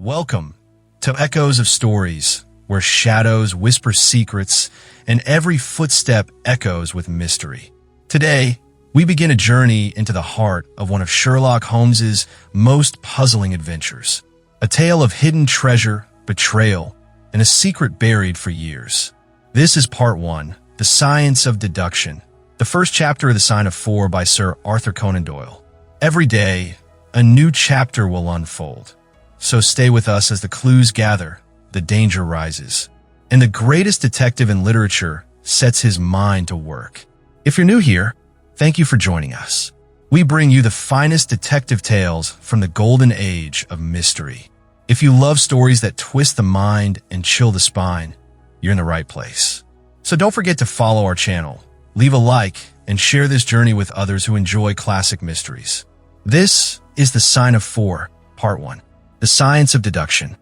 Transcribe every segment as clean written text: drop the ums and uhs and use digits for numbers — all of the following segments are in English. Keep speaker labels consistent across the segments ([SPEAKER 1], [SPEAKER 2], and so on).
[SPEAKER 1] Welcome to Echoes of Stories, where shadows whisper secrets and every footstep echoes with mystery. Today, we begin a journey into the heart of one of Sherlock Holmes's most puzzling adventures, a tale of hidden treasure, betrayal, and a secret buried for years. This is Part 1, The Science of Deduction, the first chapter of The Sign of Four by Sir Arthur Conan Doyle. Every day, a new chapter will unfold. So stay with us as the clues gather, the danger rises, and the greatest detective in literature sets his mind to work. If you're new here, thank you for joining us. We bring you the finest detective tales from the golden age of mystery. If you love stories that twist the mind and chill the spine, you're in the right place. So don't forget to follow our channel, leave a like, and share this journey with others who enjoy classic mysteries. This is The Sign of Four, Part 1. The Science of Deduction.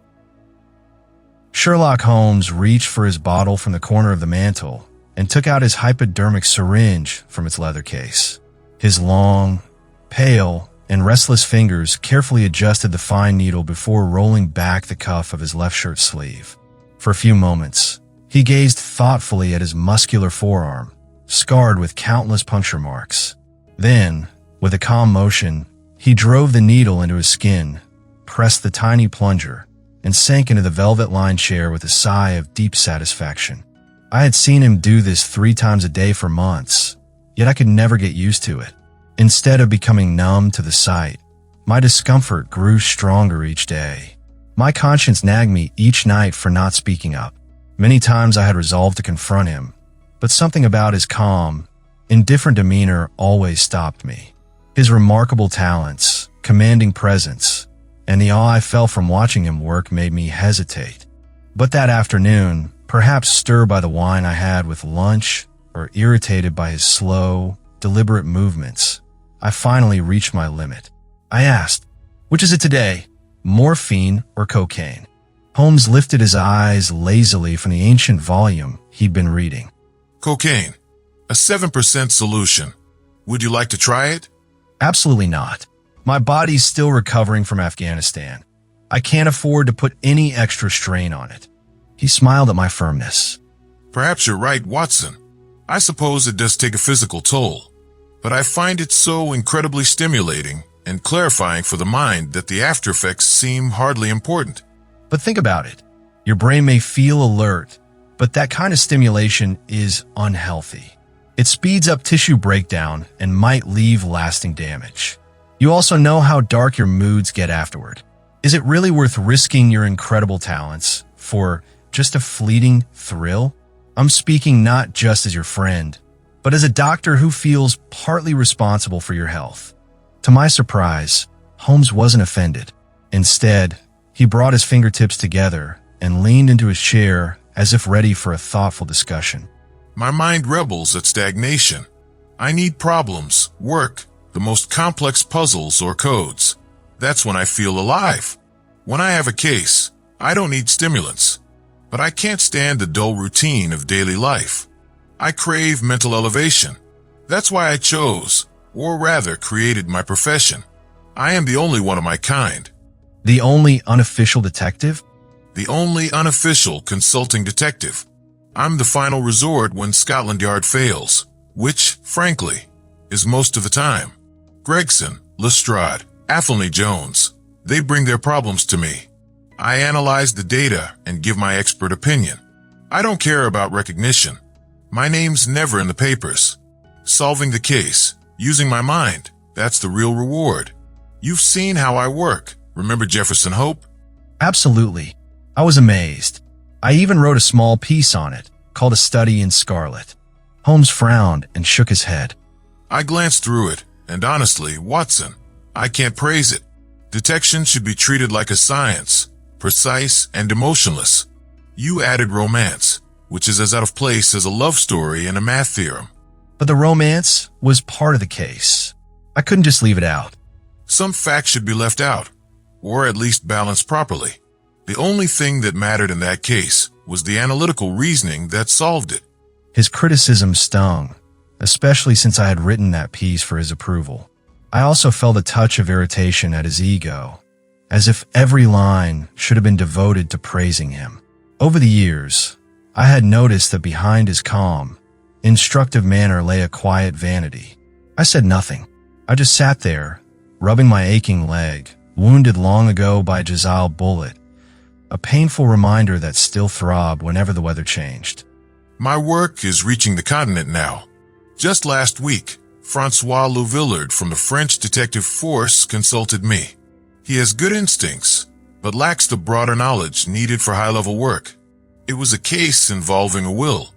[SPEAKER 1] Sherlock Holmes reached for his bottle from the corner of the mantel and took out his hypodermic syringe from its leather case. His long, pale, and restless fingers carefully adjusted the fine needle before rolling back the cuff of his left shirt sleeve. For a few moments, he gazed thoughtfully at his muscular forearm, scarred with countless puncture marks. Then, with a calm motion, he drove the needle into his skin, pressed the tiny plunger, and sank into the velvet-lined chair with a sigh of deep satisfaction. I had seen him do this 3 times a day for months, yet I could never get used to it. Instead of becoming numb to the sight, my discomfort grew stronger each day. My conscience nagged me each night for not speaking up. Many times I had resolved to confront him, but something about his calm, indifferent demeanor always stopped me. His remarkable talents, commanding presence, and the awe I felt from watching him work made me hesitate. But that afternoon, perhaps stirred by the wine I had with lunch or irritated by his slow, deliberate movements, I finally reached my limit. I asked, "Which is it today, morphine or cocaine?" Holmes lifted his eyes lazily from the ancient volume he'd been reading.
[SPEAKER 2] Cocaine, a 7% solution. Would you like to try it?
[SPEAKER 1] Absolutely not. My body's still recovering from Afghanistan. I can't afford to put any extra strain on it. He smiled at my firmness.
[SPEAKER 2] Perhaps you're right, Watson. I suppose it does take a physical toll, but I find it so incredibly stimulating and clarifying for the mind that the after effects seem hardly important.
[SPEAKER 1] But think about it. Your brain may feel alert, but that kind of stimulation is unhealthy. It speeds up tissue breakdown and might leave lasting damage. You also know how dark your moods get afterward. Is it really worth risking your incredible talents for just a fleeting thrill? I'm speaking not just as your friend, but as a doctor who feels partly responsible for your health. To my surprise, Holmes wasn't offended. Instead, he brought his fingertips together and leaned into his chair as if ready for a thoughtful discussion.
[SPEAKER 2] My mind rebels at stagnation. I need problems, work, the most complex puzzles or codes. That's when I feel alive. When I have a case, I don't need stimulants. But I can't stand the dull routine of daily life. I crave mental elevation. That's why I chose, or rather created my profession. I am the only one of my kind.
[SPEAKER 1] The only unofficial detective?
[SPEAKER 2] The only unofficial consulting detective. I'm the final resort when Scotland Yard fails, which, frankly, is most of the time. Gregson, Lestrade, Athelney-Jones, they bring their problems to me. I analyze the data and give my expert opinion. I don't care about recognition. My name's never in the papers. Solving the case, using my mind, that's the real reward. You've seen how I work. Remember Jefferson Hope?
[SPEAKER 1] Absolutely. I was amazed. I even wrote a small piece on it, called A Study in Scarlet. Holmes frowned and shook his head.
[SPEAKER 2] I glanced through it, and honestly, Watson, I can't praise it. Detection should be treated like a science, precise and emotionless. You added romance, which is as out of place as a love story and a math theorem.
[SPEAKER 1] But the romance was part of the case. I couldn't just leave it out.
[SPEAKER 2] Some facts should be left out, or at least balanced properly. The only thing that mattered in that case was the analytical reasoning that solved it.
[SPEAKER 1] His criticism stung, especially since I had written that piece for his approval. I also felt a touch of irritation at his ego, as if every line should have been devoted to praising him. Over the years, I had noticed that behind his calm, instructive manner lay a quiet vanity. I said nothing. I just sat there, rubbing my aching leg, wounded long ago by a Jezal bullet, a painful reminder that still throbbed whenever the weather changed.
[SPEAKER 2] My work is reaching the continent now. Just last week, Francois Louvillard from the French detective force consulted me. He has good instincts, but lacks the broader knowledge needed for high-level work. It was a case involving a will.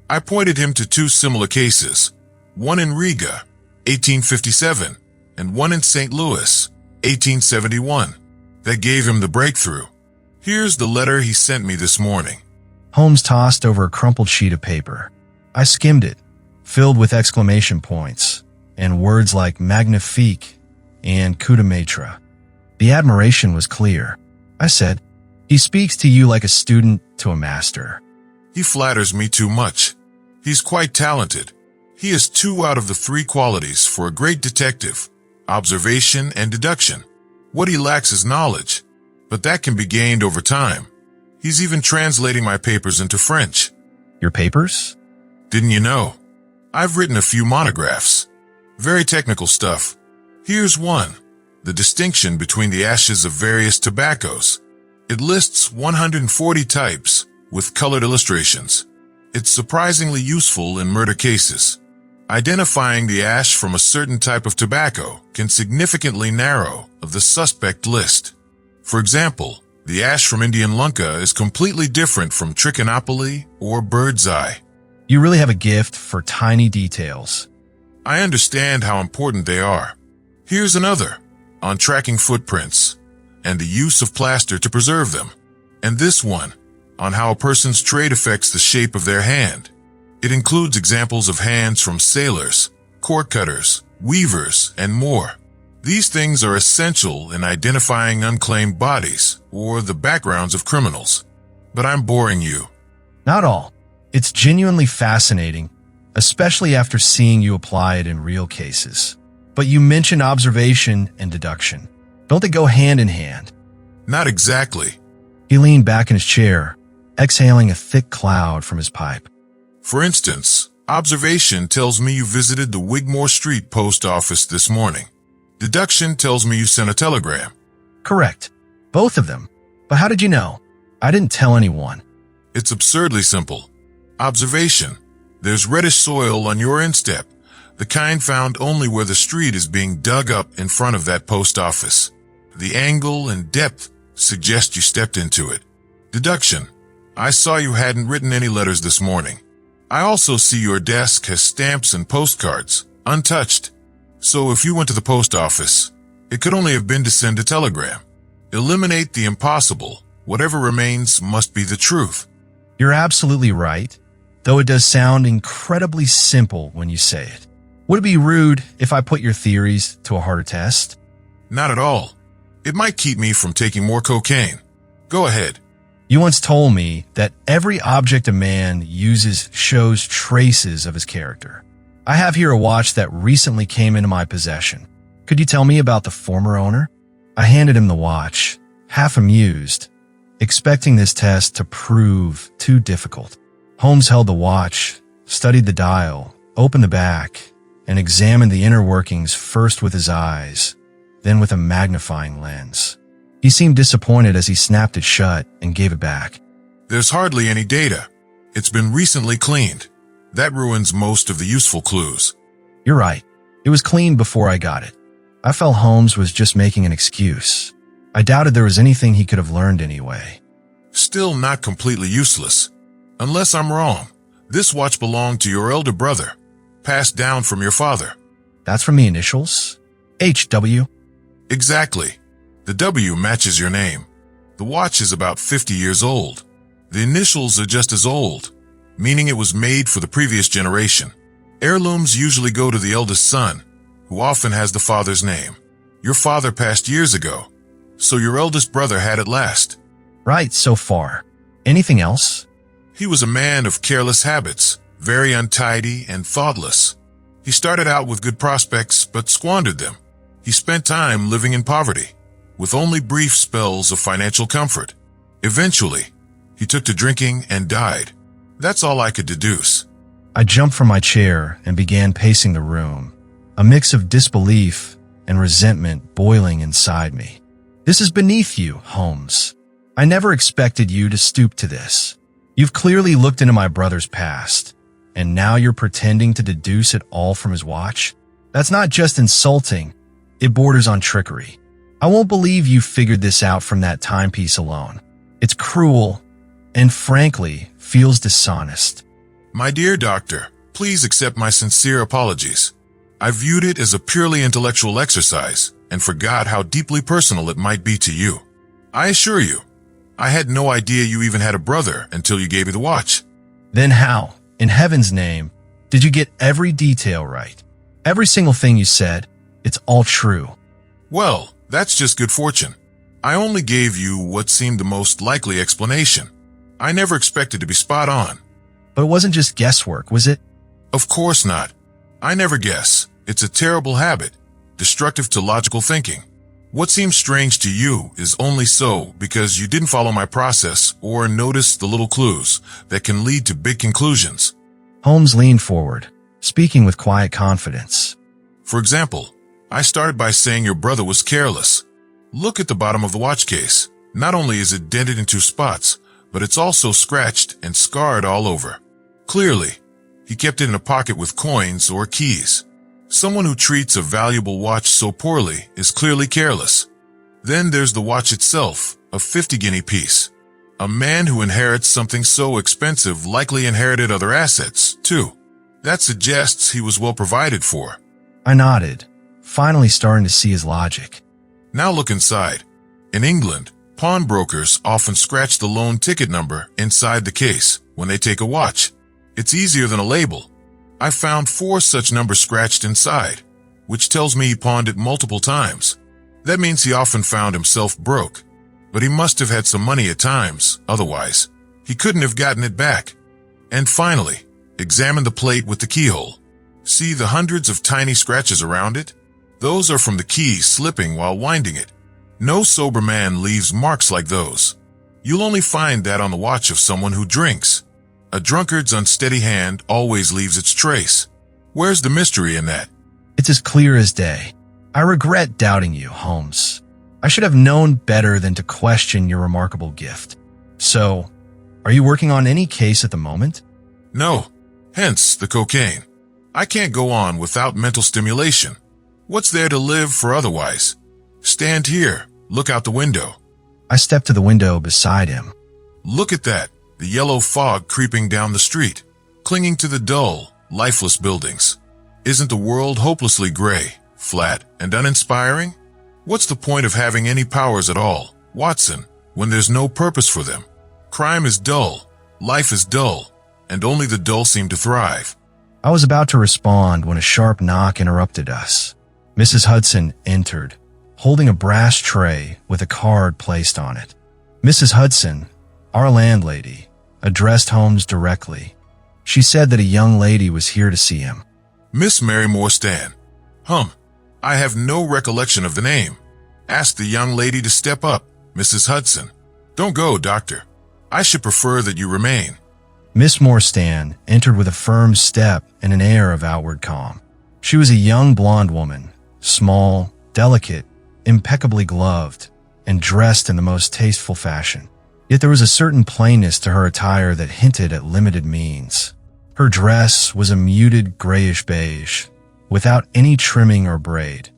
[SPEAKER 2] I pointed him to two similar cases, one in Riga, 1857, and one in St. Louis, 1871, that gave him the breakthrough. Here's the letter he sent me this morning.
[SPEAKER 1] Holmes tossed over a crumpled sheet of paper. I skimmed it, filled with exclamation points and words like magnifique and coup de maître. The admiration was clear. I said, "He speaks to you like a student to a master."
[SPEAKER 2] He flatters me too much. He's quite talented. He has 2 out of the 3 qualities for a great detective, observation and deduction. What he lacks is knowledge, but that can be gained over time. He's even translating my papers into French.
[SPEAKER 1] Your papers?
[SPEAKER 2] Didn't you know? I've written a few monographs. Very technical stuff. Here's one. The distinction between the ashes of various tobaccos. It lists 140 types with colored illustrations. It's surprisingly useful in murder cases. Identifying the ash from a certain type of tobacco can significantly narrow the suspect list. For example, the ash from Indian Lunka is completely different from Trichinopoly or Bird's Eye.
[SPEAKER 1] You really have a gift for tiny details.
[SPEAKER 2] I understand how important they are. Here's another, on tracking footprints and the use of plaster to preserve them. And this one, on how a person's trade affects the shape of their hand. It includes examples of hands from sailors, cork cutters, weavers, and more. These things are essential in identifying unclaimed bodies or the backgrounds of criminals. But I'm boring you.
[SPEAKER 1] Not all. It's genuinely fascinating, especially after seeing you apply it in real cases. But you mentioned observation and deduction. Don't they go hand in hand?
[SPEAKER 2] Not exactly.
[SPEAKER 1] He leaned back in his chair, exhaling a thick cloud from his pipe.
[SPEAKER 2] For instance, observation tells me you visited the Wigmore Street post office this morning. Deduction tells me you sent a telegram.
[SPEAKER 1] Correct. Both of them. But how did you know? I didn't tell anyone.
[SPEAKER 2] It's absurdly simple. Observation. There's reddish soil on your instep, the kind found only where the street is being dug up in front of that post office. The angle and depth suggest you stepped into it. Deduction. I saw you hadn't written any letters this morning. I also see your desk has stamps and postcards, untouched. So if you went to the post office, it could only have been to send a telegram. Eliminate the impossible. Whatever remains must be the truth.
[SPEAKER 1] You're absolutely right, though it does sound incredibly simple when you say it. Would it be rude if I put your theories to a harder test?
[SPEAKER 2] Not at all. It might keep me from taking more cocaine. Go ahead.
[SPEAKER 1] You once told me that every object a man uses shows traces of his character. I have here a watch that recently came into my possession. Could you tell me about the former owner? I handed him the watch, half amused, expecting this test to prove too difficult. Holmes held the watch, studied the dial, opened the back, and examined the inner workings first with his eyes, then with a magnifying lens. He seemed disappointed as he snapped it shut and gave it back.
[SPEAKER 2] There's hardly any data. It's been recently cleaned. That ruins most of the useful clues.
[SPEAKER 1] You're right. It was cleaned before I got it. I felt Holmes was just making an excuse. I doubted there was anything he could have learned anyway.
[SPEAKER 2] Still not completely useless. Unless I'm wrong, this watch belonged to your elder brother, passed down from your father.
[SPEAKER 1] That's from the initials? H.W.
[SPEAKER 2] Exactly. The W matches your name. The watch is about 50 years old. The initials are just as old, meaning it was made for the previous generation. Heirlooms usually go to the eldest son, who often has the father's name. Your father passed years ago, so your eldest brother had it last.
[SPEAKER 1] Right, so far. Anything else?
[SPEAKER 2] He was a man of careless habits, very untidy and thoughtless. He started out with good prospects, but squandered them. He spent time living in poverty. with only brief spells of financial comfort. Eventually, he took to drinking and died. That's all I could deduce.
[SPEAKER 1] I jumped from my chair and began pacing the room, a mix of disbelief and resentment boiling inside me. This is beneath you, Holmes. I never expected you to stoop to this. You've clearly looked into my brother's past, and now you're pretending to deduce it all from his watch? That's not just insulting, it borders on trickery. I won't believe you figured this out from that timepiece alone. It's cruel, and frankly, feels dishonest.
[SPEAKER 2] My dear doctor, please accept my sincere apologies. I viewed it as a purely intellectual exercise and forgot how deeply personal it might be to you. I assure you, I had no idea you even had a brother until you gave me the watch.
[SPEAKER 1] Then how, in heaven's name, did you get every detail right? Every single thing you said, it's all true.
[SPEAKER 2] Well, that's just good fortune. I only gave you what seemed the most likely explanation. I never expected to be spot on.
[SPEAKER 1] But it wasn't just guesswork, was it?
[SPEAKER 2] Of course not. I never guess. It's a terrible habit, destructive to logical thinking. What seems strange to you is only so because you didn't follow my process or notice the little clues that can lead to big conclusions.
[SPEAKER 1] Holmes leaned forward, speaking with quiet confidence.
[SPEAKER 2] For example, I started by saying your brother was careless. Look at the bottom of the watch case. Not only is it dented in 2 spots, but it's also scratched and scarred all over. Clearly, he kept it in a pocket with coins or keys. Someone who treats a valuable watch so poorly is clearly careless. Then there's the watch itself, a 50 guinea piece. A man who inherits something so expensive likely inherited other assets, too. That suggests he was well provided for.
[SPEAKER 1] I nodded, finally starting to see his logic.
[SPEAKER 2] Now look inside. In England, pawnbrokers often scratch the loan ticket number inside the case when they take a watch. It's easier than a label. I found 4 such numbers scratched inside, which tells me he pawned it multiple times. That means he often found himself broke, but he must have had some money at times, otherwise he couldn't have gotten it back. And finally, examine the plate with the keyhole. See the hundreds of tiny scratches around it? Those are from the key slipping while winding it. No sober man leaves marks like those. You'll only find that on the watch of someone who drinks. A drunkard's unsteady hand always leaves its trace. Where's the mystery in that?
[SPEAKER 1] It's as clear as day. I regret doubting you, Holmes. I should have known better than to question your remarkable gift. So, are you working on any case at the moment?
[SPEAKER 2] No. Hence the cocaine. I can't go on without mental stimulation. What's there to live for otherwise? Stand here. Look out the window.
[SPEAKER 1] I stepped to the window beside him.
[SPEAKER 2] Look at that. The yellow fog creeping down the street, clinging to the dull, lifeless buildings. Isn't the world hopelessly gray, flat, and uninspiring? What's the point of having any powers at all, Watson, when there's no purpose for them? Crime is dull, life is dull, and only the dull seem to thrive.
[SPEAKER 1] I was about to respond when a sharp knock interrupted us. Mrs. Hudson entered, holding a brass tray with a card placed on it. Mrs. Hudson, our landlady, addressed Holmes directly. She said that a young lady was here to see him.
[SPEAKER 2] Miss Mary Morstan. I have no recollection of the name. Ask the young lady to step up, Mrs. Hudson. Don't go, doctor. I should prefer that you remain.
[SPEAKER 1] Miss Morstan entered with a firm step and an air of outward calm. She was a young blonde woman, small, delicate, impeccably gloved, and dressed in the most tasteful fashion. Yet there was a certain plainness to her attire that hinted at limited means. Her dress was a muted grayish beige, without any trimming or braid,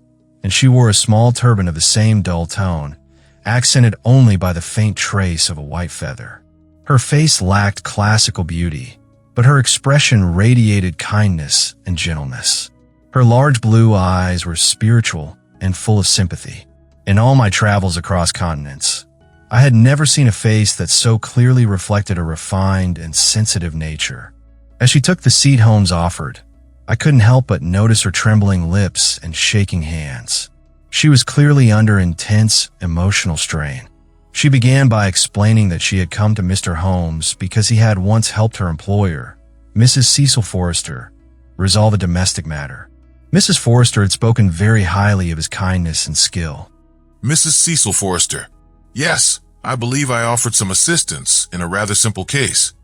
[SPEAKER 1] and she wore a small turban of the same dull tone, accented only by the faint trace of a white feather. Her face lacked classical beauty, but her expression radiated kindness and gentleness. Her large blue eyes were spiritual and full of sympathy. In all my travels across continents, I had never seen a face that so clearly reflected a refined and sensitive nature. As she took the seat Holmes offered, I couldn't help but notice her trembling lips and shaking hands. She was clearly under intense emotional strain. She began by explaining that she had come to Mr. Holmes because he had once helped her employer, Mrs. Cecil Forrester, resolve a domestic matter. Mrs. Forrester had spoken very highly of his kindness and skill.
[SPEAKER 2] Mrs. Cecil Forrester. Yes, I believe I offered some assistance in a rather simple case.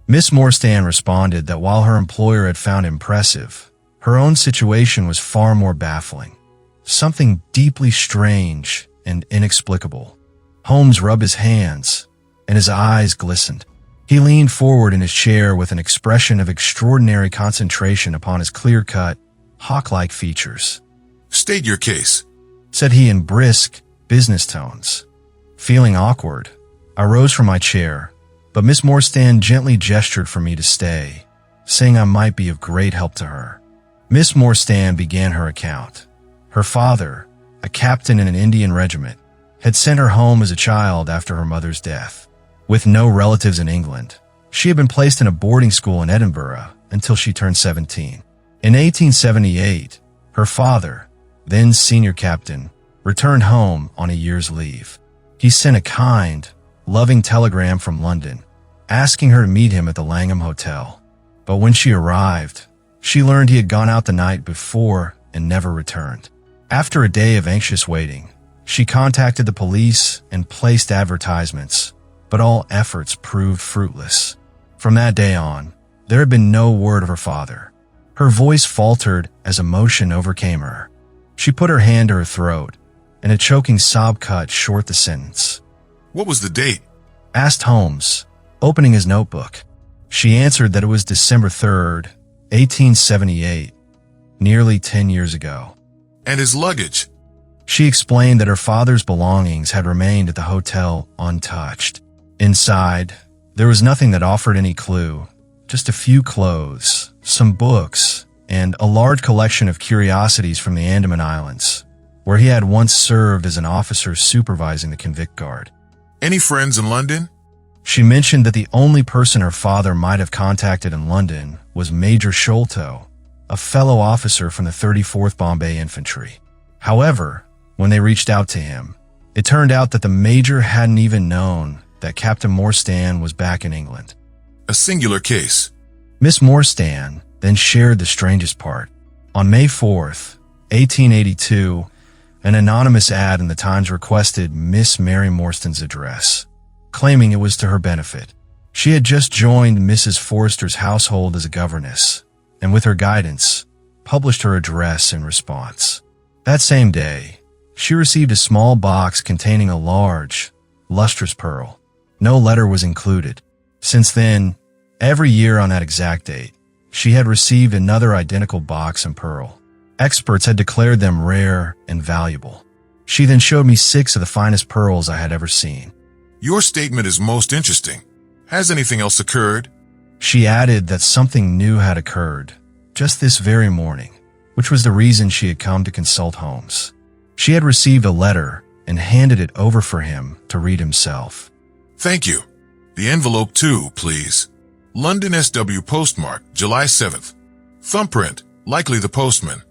[SPEAKER 1] Miss Morstan responded that while her employer had found impressive, her own situation was far more baffling. Something deeply strange and inexplicable. Holmes rubbed his hands, and his eyes glistened. He leaned forward in his chair with an expression of extraordinary concentration upon his clear-cut, hawk-like features.
[SPEAKER 2] State your case,
[SPEAKER 1] said he in brisk, business tones. Feeling awkward, I rose from my chair, but Miss Morstan gently gestured for me to stay, saying I might be of great help to her. Miss Morstan began her account. Her father, a captain in an Indian regiment, had sent her home as a child after her mother's death. With no relatives in England, she had been placed in a boarding school in Edinburgh until she turned 17. In 1878, her father, then senior captain, returned home on a year's leave. He sent a kind, loving telegram from London, asking her to meet him at the Langham Hotel. But when she arrived, she learned he had gone out the night before and never returned. After a day of anxious waiting, she contacted the police and placed advertisements, but all efforts proved fruitless. From that day on, there had been no word of her father. Her voice faltered as emotion overcame her. She put her hand to her throat, and a choking sob cut short the sentence.
[SPEAKER 2] What was the date?
[SPEAKER 1] Asked Holmes, opening his notebook. She answered that it was December 3rd, 1878, nearly 10 years ago.
[SPEAKER 2] And his luggage?
[SPEAKER 1] She explained that her father's belongings had remained at the hotel untouched. Inside, there was nothing that offered any clue, just a few clothes, some books, and a large collection of curiosities from the Andaman Islands, where he had once served as an officer supervising the convict guard.
[SPEAKER 2] Any friends in London?
[SPEAKER 1] She mentioned that the only person her father might have contacted in London was Major Sholto, a fellow officer from the 34th Bombay Infantry. However, when they reached out to him, it turned out that the major hadn't even known that Captain Morstan was back in England.
[SPEAKER 2] A singular case.
[SPEAKER 1] Miss Morstan then shared the strangest part. On May 4th, 1882, an anonymous ad in the Times requested Miss Mary Morstan's address, claiming it was to her benefit. She had just joined Mrs. Forrester's household as a governess, and with her guidance, published her address in response. That same day, she received a small box containing a large, lustrous pearl. No letter was included. Since then, every year on that exact date, she had received another identical box and pearl. Experts had declared them rare and valuable. She then showed me 6 of the finest pearls I had ever seen.
[SPEAKER 2] Your statement is most interesting. Has anything else occurred?
[SPEAKER 1] She added that something new had occurred, just this very morning, which was the reason she had come to consult Holmes. She had received a letter and handed it over for him to read himself.
[SPEAKER 2] Thank you. The envelope too, please. London SW postmark, July 7th. Thumbprint, likely the postman.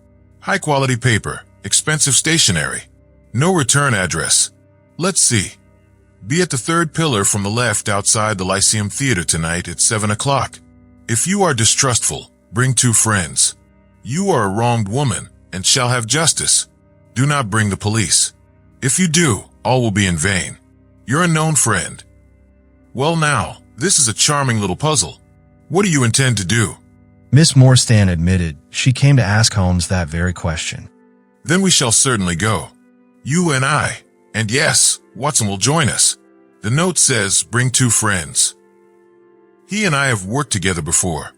[SPEAKER 2] High-quality paper, expensive stationery. No return address. Let's see. Be at the 3rd pillar from the left outside the Lyceum Theater tonight at 7 o'clock. If you are distrustful, bring 2 friends. You are a wronged woman and shall have justice. Do not bring the police. If you do, all will be in vain. Your unknown friend. Well now, this is a charming little puzzle. What do you intend to do?
[SPEAKER 1] Miss Morstan admitted she came to ask Holmes that very question.
[SPEAKER 2] Then we shall certainly go. You and I. And yes, Watson will join us. The note says, bring 2 friends. He and I have worked together before.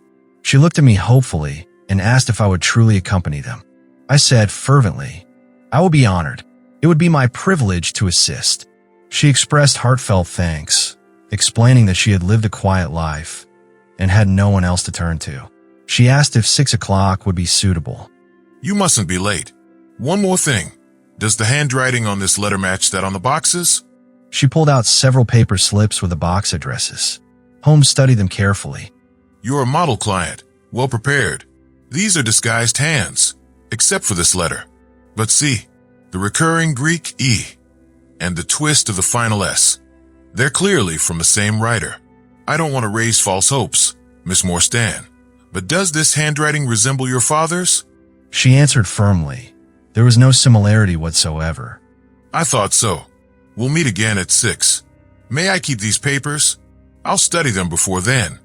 [SPEAKER 1] She looked at me hopefully and asked if I would truly accompany them. I said fervently, I will be honored. It would be my privilege to assist. She expressed heartfelt thanks, explaining that she had lived a quiet life and had no one else to turn to. She asked if 6 o'clock would be suitable.
[SPEAKER 2] You mustn't be late. One more thing. Does the handwriting on this letter match that on the boxes?
[SPEAKER 1] She pulled out several paper slips with the box addresses. Holmes studied them carefully.
[SPEAKER 2] You're a model client, well prepared. These are disguised hands, except for this letter. But see, the recurring Greek E and the twist of the final S. They're clearly from the same writer. I don't want to raise false hopes, Miss Morstan, but does this handwriting resemble your father's?
[SPEAKER 1] She answered firmly. There was no similarity whatsoever.
[SPEAKER 2] I thought so. We'll meet again at 6. May I keep these papers? I'll study them before then.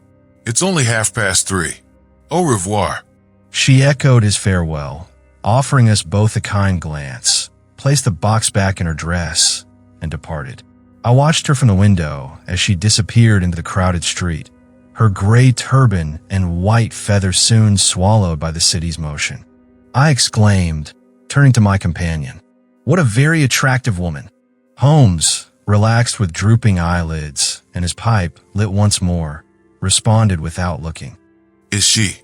[SPEAKER 2] It's only 3:30. Au revoir.
[SPEAKER 1] She echoed his farewell, offering us both a kind glance, placed the box back in her dress, and departed. I watched her from the window as she disappeared into the crowded street, her gray turban and white feather soon swallowed by the city's motion. I exclaimed, turning to my companion, "What a very attractive woman." Holmes, relaxed with drooping eyelids and his pipe lit once more, responded without looking.
[SPEAKER 2] Is she?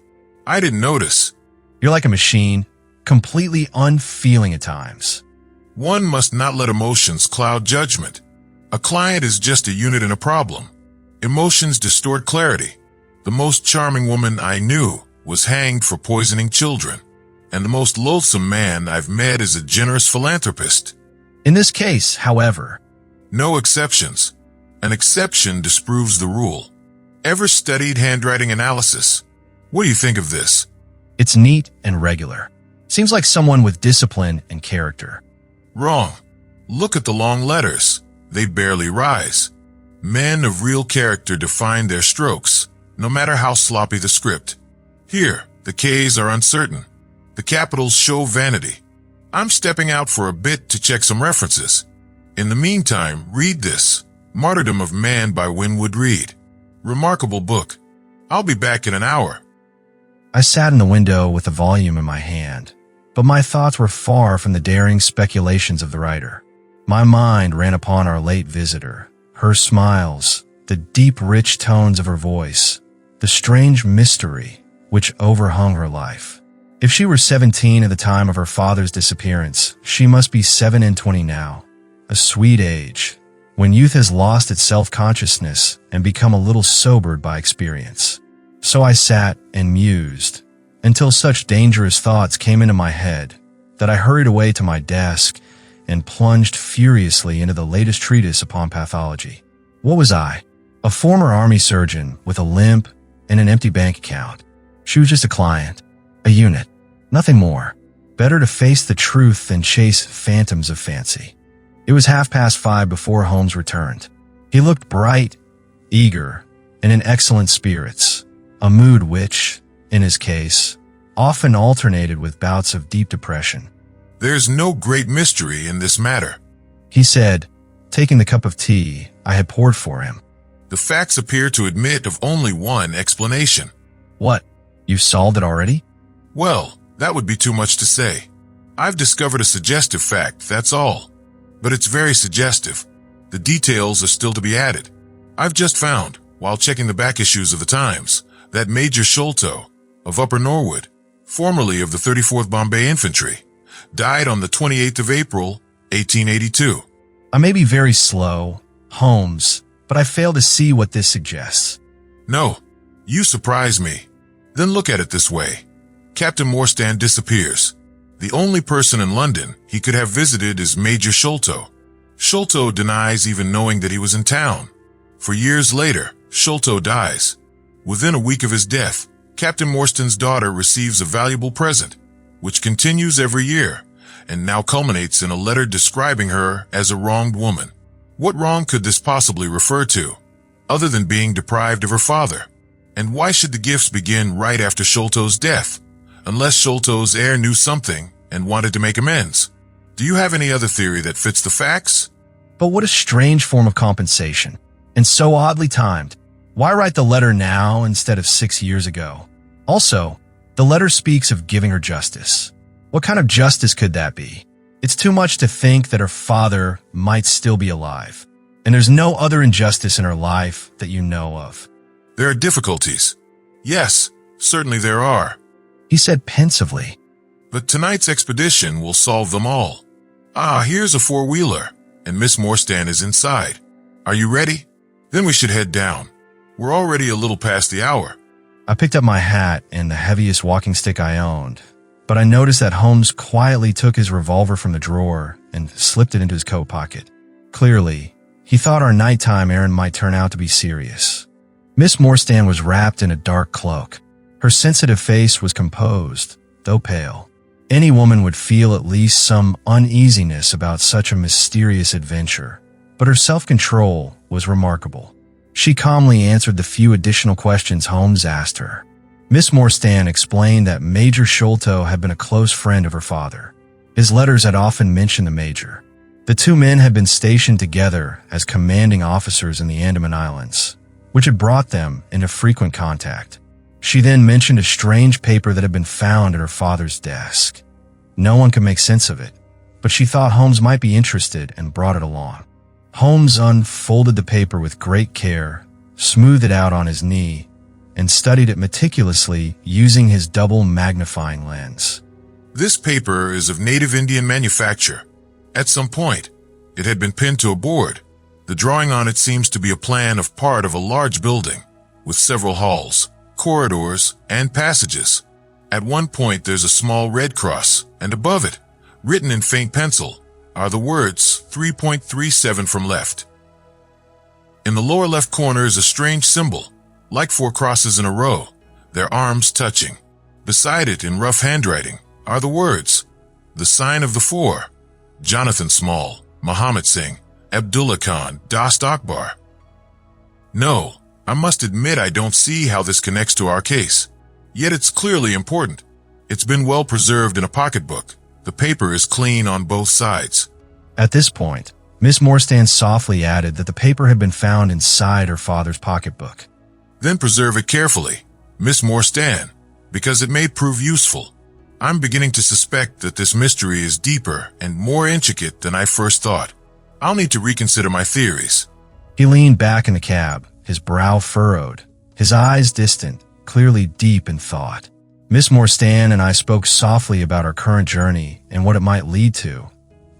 [SPEAKER 2] I didn't notice.
[SPEAKER 1] "You're like a machine, completely unfeeling at times."
[SPEAKER 2] One must not let emotions cloud judgment. A client is just a unit in a problem. Emotions distort clarity. The most charming woman I knew was hanged for poisoning children, and the most loathsome man I've met is a generous philanthropist.
[SPEAKER 1] In this case, however,
[SPEAKER 2] No exceptions. An exception disproves the rule. Ever studied handwriting analysis? What do you think of this?
[SPEAKER 1] it's neat and regular. Seems like someone with discipline and character.
[SPEAKER 2] Wrong. Look at the long letters. They barely rise. Men of real character define their strokes, no matter how sloppy the script. Here, the K's are uncertain. The capitals show vanity. I'm stepping out for a bit to check some references. In the meantime, read this, Martyrdom of Man by Winwood Reade. Remarkable book. I'll be back in an hour.
[SPEAKER 1] I sat in the window with the volume in my hand, but my thoughts were far from the daring speculations of the writer. My mind ran upon our late visitor, her smiles, the deep, rich tones of her voice, the strange mystery which overhung her life. If she were 17 at the time of her father's disappearance, she must be 27 now, a sweet age, when youth has lost its self-consciousness and become a little sobered by experience. So I sat and mused, until such dangerous thoughts came into my head that I hurried away to my desk and plunged furiously into the latest treatise upon pathology. What was I? A former army surgeon with a limp and an empty bank account. She was just a client, a unit, nothing more. Better to face the truth than chase phantoms of fancy. It was 5:30 before Holmes returned. He looked bright, eager, and in excellent spirits, a mood which, in his case, often alternated with bouts of deep depression.
[SPEAKER 2] There's no great mystery in this matter.
[SPEAKER 1] He said, taking the cup of tea I had poured for him.
[SPEAKER 2] The facts appear to admit of only one explanation.
[SPEAKER 1] What? You've solved it already?
[SPEAKER 2] Well, that would be too much to say. I've discovered a suggestive fact, that's all. But it's very suggestive. The details are still to be added. I've just found, while checking the back issues of the Times, that Major Sholto, of Upper Norwood, formerly of the 34th Bombay Infantry, died on the 28th of April, 1882.
[SPEAKER 1] I may be very slow, Holmes, but I fail to see what this suggests.
[SPEAKER 2] No, you surprise me. Then look at it this way. Captain Morstan disappears. The only person in London he could have visited is Major Sholto. Sholto denies even knowing that he was in town. For years later, Sholto dies. Within a week of his death, Captain Morstan's daughter receives a valuable present, which continues every year, and now culminates in a letter describing her as a wronged woman. What wrong could this possibly refer to, other than being deprived of her father? And why should the gifts begin right after Sholto's death, unless Sholto's heir knew something and wanted to make amends? Do you have any other theory that fits the facts?
[SPEAKER 1] But what a strange form of compensation, and so oddly timed. Why write the letter now instead of 6 years ago? Also, the letter speaks of giving her justice. What kind of justice could that be? It's too much to think that her father might still be alive, and there's no other injustice in her life that you know of.
[SPEAKER 2] There are difficulties. Yes, certainly there are.
[SPEAKER 1] He said pensively.
[SPEAKER 2] But tonight's expedition will solve them all. Ah, here's a four-wheeler, and Miss Morstan is inside. Are you ready? Then we should head down. We're already a little past the hour.
[SPEAKER 1] I picked up my hat and the heaviest walking stick I owned, but I noticed that Holmes quietly took his revolver from the drawer and slipped it into his coat pocket. Clearly, he thought our nighttime errand might turn out to be serious. Miss Morstan was wrapped in a dark cloak. Her sensitive face was composed, though pale. Any woman would feel at least some uneasiness about such a mysterious adventure, but her self-control was remarkable. She calmly answered the few additional questions Holmes asked her. Miss Morstan explained that Major Sholto had been a close friend of her father. His letters had often mentioned the Major. The two men had been stationed together as commanding officers in the Andaman Islands, which had brought them into frequent contact. She then mentioned a strange paper that had been found at her father's desk. No one could make sense of it, but she thought Holmes might be interested and brought it along. Holmes unfolded the paper with great care, smoothed it out on his knee, and studied it meticulously using his double magnifying lens.
[SPEAKER 2] This paper is of native Indian manufacture. At some point, it had been pinned to a board. The drawing on it seems to be a plan of part of a large building, with several halls, corridors, and passages. At one point there's a small red cross, and above it, written in faint pencil, are the words 3.37 from left. In the lower left corner is a strange symbol, like 4 crosses in a row, their arms touching. Beside it, in rough handwriting, are the words, the sign of the 4, Jonathan Small, Muhammad Singh, Abdullah Khan, Dost Akbar. No, I must admit I don't see how this connects to our case. Yet it's clearly important. It's been well preserved in a pocketbook. The paper is clean on both sides.
[SPEAKER 1] At this point, Miss Morstan softly added that the paper had been found inside her father's pocketbook.
[SPEAKER 2] Then preserve it carefully, Miss Morstan, because it may prove useful. I'm beginning to suspect that this mystery is deeper and more intricate than I first thought. I'll need to reconsider my theories.
[SPEAKER 1] He leaned back in the cab, his brow furrowed, his eyes distant, clearly deep in thought. Miss Morstan and I spoke softly about our current journey and what it might lead to,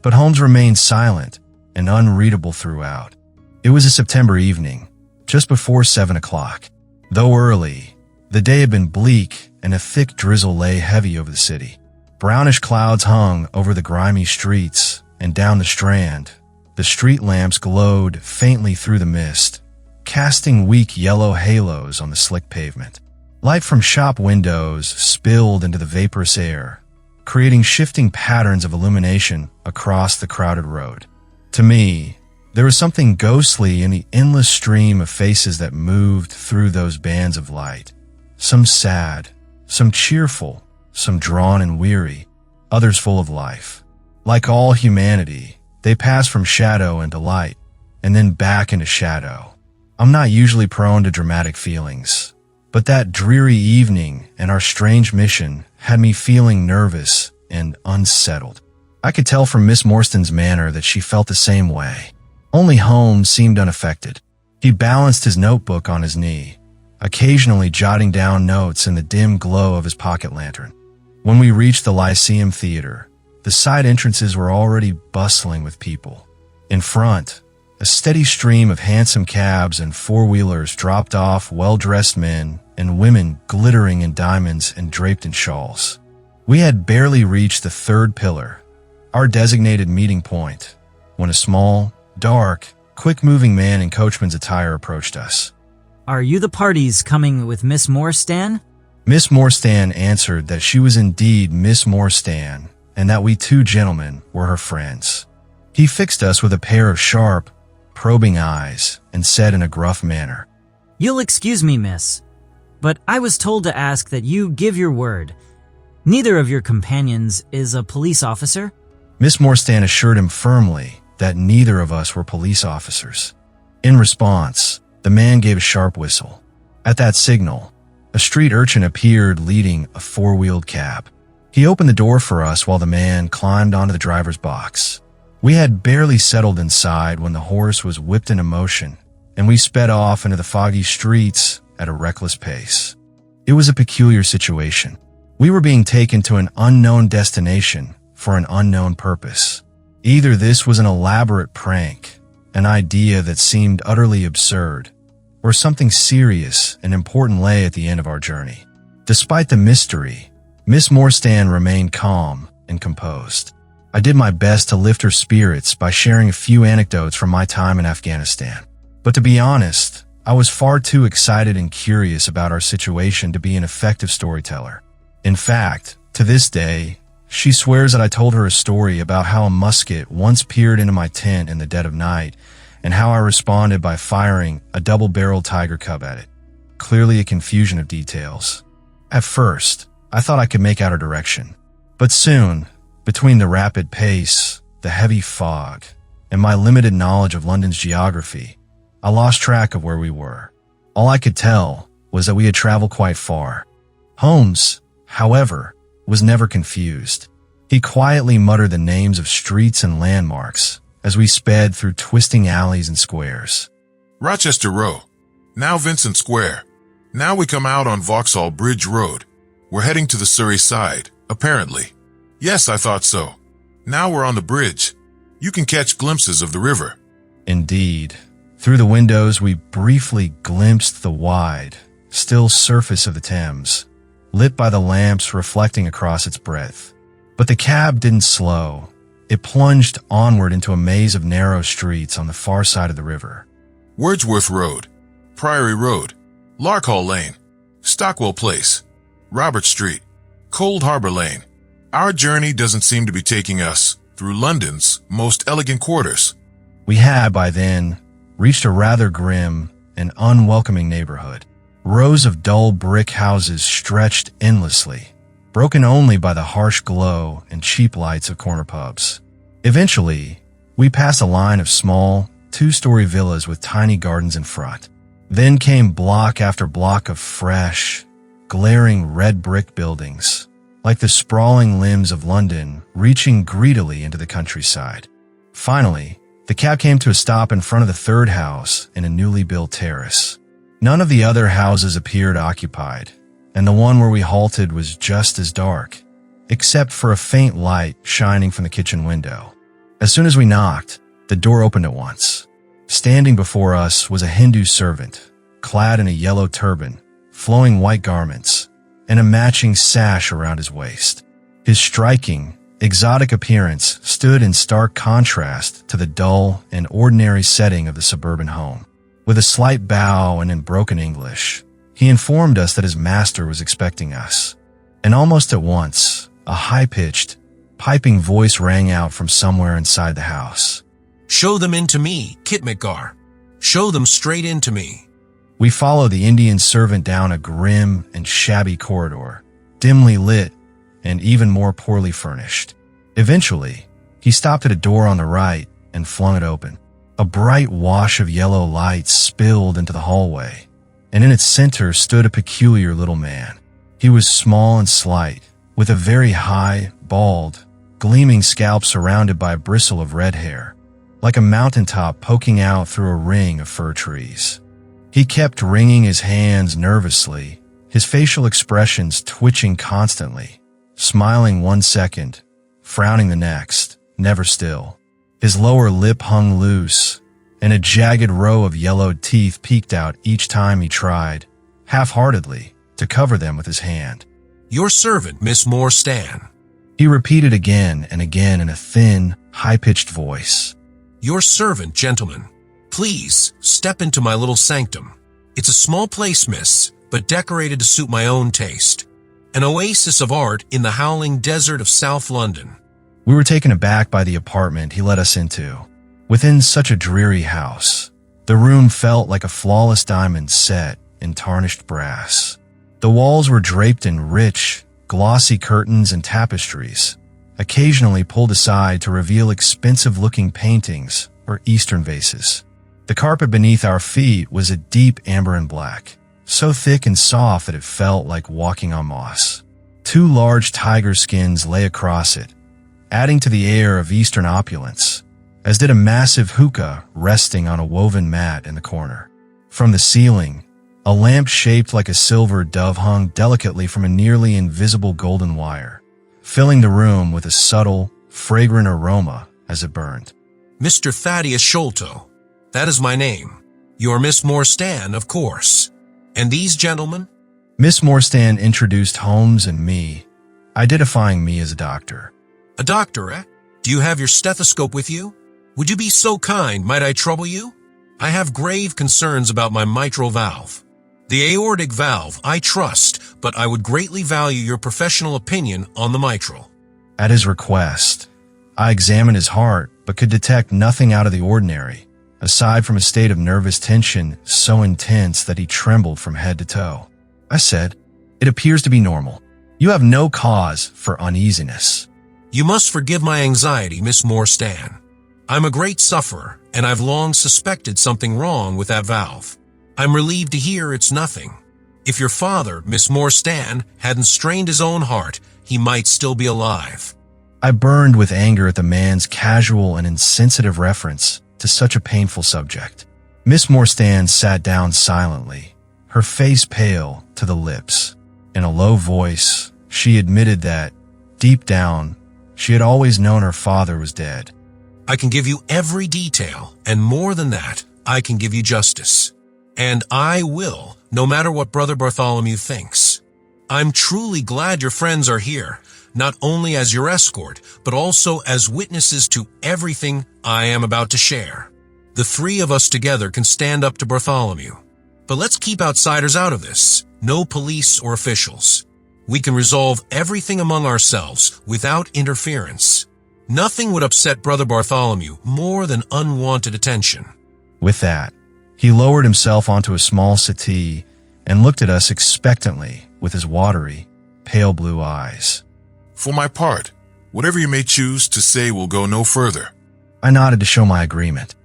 [SPEAKER 1] but Holmes remained silent and unreadable throughout. It was a September evening, just before 7 o'clock. Though early, the day had been bleak and a thick drizzle lay heavy over the city. Brownish clouds hung over the grimy streets, and down the Strand, the street lamps glowed faintly through the mist, casting weak yellow halos on the slick pavement. Light from shop windows spilled into the vaporous air, creating shifting patterns of illumination across the crowded road. To me, there was something ghostly in the endless stream of faces that moved through those bands of light. Some sad, some cheerful, some drawn and weary, others full of life. Like all humanity, they pass from shadow into light, and then back into shadow. I'm not usually prone to dramatic feelings, but that dreary evening and our strange mission had me feeling nervous and unsettled. I could tell from Miss Morstan's manner that she felt the same way. Only Holmes seemed unaffected. He balanced his notebook on his knee, occasionally jotting down notes in the dim glow of his pocket lantern. When we reached the Lyceum Theater, the side entrances were already bustling with people. In front, a steady stream of handsome cabs and four-wheelers dropped off well-dressed men and women glittering in diamonds and draped in shawls. We had barely reached the third pillar, our designated meeting point, when a small, dark, quick-moving man in coachman's attire approached us.
[SPEAKER 3] "Are you the parties coming with Miss Morstan?"
[SPEAKER 1] Miss Morstan answered that she was indeed Miss Morstan and that we two gentlemen were her friends. He fixed us with a pair of sharp, probing eyes and said in a gruff manner,
[SPEAKER 3] "You'll excuse me, miss, but I was told to ask that you give your word. Neither of your companions is a police officer?"
[SPEAKER 1] Miss Morstan assured him firmly that neither of us were police officers. In response, the man gave a sharp whistle. At that signal, a street urchin appeared leading a four-wheeled cab. He opened the door for us while the man climbed onto the driver's box. We had barely settled inside when the horse was whipped into motion, and we sped off into the foggy streets at a reckless pace. It was a peculiar situation. We were being taken to an unknown destination for an unknown purpose. Either this was an elaborate prank, an idea that seemed utterly absurd, or something serious and important lay at the end of our journey. Despite the mystery, Miss Morstan remained calm and composed. I did my best to lift her spirits by sharing a few anecdotes from my time in Afghanistan. But to be honest, I was far too excited and curious about our situation to be an effective storyteller. In fact, to this day, She swears that I told her a story about how a musket once peered into my tent in the dead of night and how I responded by firing a double-barreled tiger cub at it. Clearly a confusion of details. At first, I thought I could make out her direction. But soon, between the rapid pace, the heavy fog, and my limited knowledge of London's geography, I lost track of where we were. All I could tell was that we had traveled quite far. Holmes, however, was never confused. He quietly muttered the names of streets and landmarks as we sped through twisting alleys and squares.
[SPEAKER 2] Rochester Row. Now Vincent Square. Now we come out on Vauxhall Bridge Road. We're heading to the Surrey side, apparently. Yes, I thought so. Now we're on the bridge. You can catch glimpses of the river.
[SPEAKER 1] Indeed. Through the windows, we briefly glimpsed the wide, still surface of the Thames, lit by the lamps reflecting across its breadth. But the cab didn't slow. It plunged onward into a maze of narrow streets on the far side of the river.
[SPEAKER 2] Wordsworth Road, Priory Road, Larkhall Lane, Stockwell Place, Robert Street, Cold Harbor Lane. Our journey doesn't seem to be taking us through London's most elegant quarters.
[SPEAKER 1] We had, by then, reached a rather grim and unwelcoming neighborhood. Rows of dull brick houses stretched endlessly, broken only by the harsh glow and cheap lights of corner pubs. Eventually, we passed a line of small, two-story villas with tiny gardens in front. Then came block after block of fresh, glaring red brick buildings, like the sprawling limbs of London reaching greedily into the countryside. Finally, the cab came to a stop in front of the third house in a newly built terrace. None of the other houses appeared occupied, and the one where we halted was just as dark, except for a faint light shining from the kitchen window. As soon as we knocked, the door opened at once. Standing before us was a Hindu servant, clad in a yellow turban, flowing white garments, and a matching sash around his waist. His striking, exotic appearance stood in stark contrast to the dull and ordinary setting of the suburban home. With a slight bow and in broken English, he informed us that his master was expecting us. And almost at once, a high-pitched, piping voice rang out from somewhere inside the house.
[SPEAKER 4] "Show them into me, Kitmitgar. Show them straight into me."
[SPEAKER 1] We followed the Indian servant down a grim and shabby corridor, dimly lit and even more poorly furnished. Eventually, he stopped at a door on the right and flung it open. A bright wash of yellow light spilled into the hallway, and in its center stood a peculiar little man. He was small and slight, with a very high, bald, gleaming scalp surrounded by a bristle of red hair, like a mountaintop poking out through a ring of fir trees. He kept wringing his hands nervously, his facial expressions twitching constantly, smiling one second, frowning the next, never still. His lower lip hung loose, and a jagged row of yellowed teeth peeked out each time he tried, half-heartedly, to cover them with his hand.
[SPEAKER 4] "Your servant, Miss Morstan."
[SPEAKER 1] He repeated again and again in a thin, high-pitched voice.
[SPEAKER 4] "Your servant, gentlemen. Please, step into my little sanctum. It's a small place, miss, but decorated to suit my own taste. An oasis of art in the howling desert of South London."
[SPEAKER 1] We were taken aback by the apartment he led us into. Within such a dreary house, the room felt like a flawless diamond set in tarnished brass. The walls were draped in rich, glossy curtains and tapestries, occasionally pulled aside to reveal expensive-looking paintings or Eastern vases. The carpet beneath our feet was a deep amber and black, so thick and soft that it felt like walking on moss. 2 large tiger skins lay across it, adding to the air of Eastern opulence, as did a massive hookah resting on a woven mat in the corner. From the ceiling, a lamp shaped like a silver dove hung delicately from a nearly invisible golden wire, filling the room with a subtle, fragrant aroma as it burned.
[SPEAKER 4] "Mr. Thaddeus Sholto. That is my name. You're Miss Morstan, of course. And these gentlemen?"
[SPEAKER 1] Miss Morstan introduced Holmes and me, identifying me as a doctor.
[SPEAKER 4] "A doctor, eh? Do you have your stethoscope with you? Would you be so kind, might I trouble you? I have grave concerns about my mitral valve. The aortic valve, I trust, but I would greatly value your professional opinion on the mitral."
[SPEAKER 1] At his request, I examined his heart but could detect nothing out of the ordinary, aside from a state of nervous tension so intense that he trembled from head to toe. I said, "It appears to be normal. You have no cause for uneasiness."
[SPEAKER 4] You must forgive my anxiety, Miss Morstan. I'm a great sufferer, and I've long suspected something wrong with that valve. I'm relieved to hear it's nothing. If your father, Miss Morstan, hadn't strained his own heart, he might still be alive.
[SPEAKER 1] I burned with anger at the man's casual and insensitive reference to such a painful subject. Miss Morstan sat down silently, her face pale to the lips. In a low voice, she admitted that, deep down, she had always known her father was dead.
[SPEAKER 4] I can give you every detail, and more than that, I can give you justice. And I will, no matter what Brother Bartholomew thinks. I'm truly glad your friends are here, not only as your escort, but also as witnesses to everything I am about to share. The three of us together can stand up to Bartholomew. But let's keep outsiders out of this. No police or officials. We can resolve everything among ourselves without interference. Nothing would upset Brother Bartholomew more than unwanted attention.
[SPEAKER 1] With that, he lowered himself onto a small settee and looked at us expectantly with his watery, pale blue eyes.
[SPEAKER 2] For my part, whatever you may choose to say will go no further.
[SPEAKER 1] I nodded to show my agreement.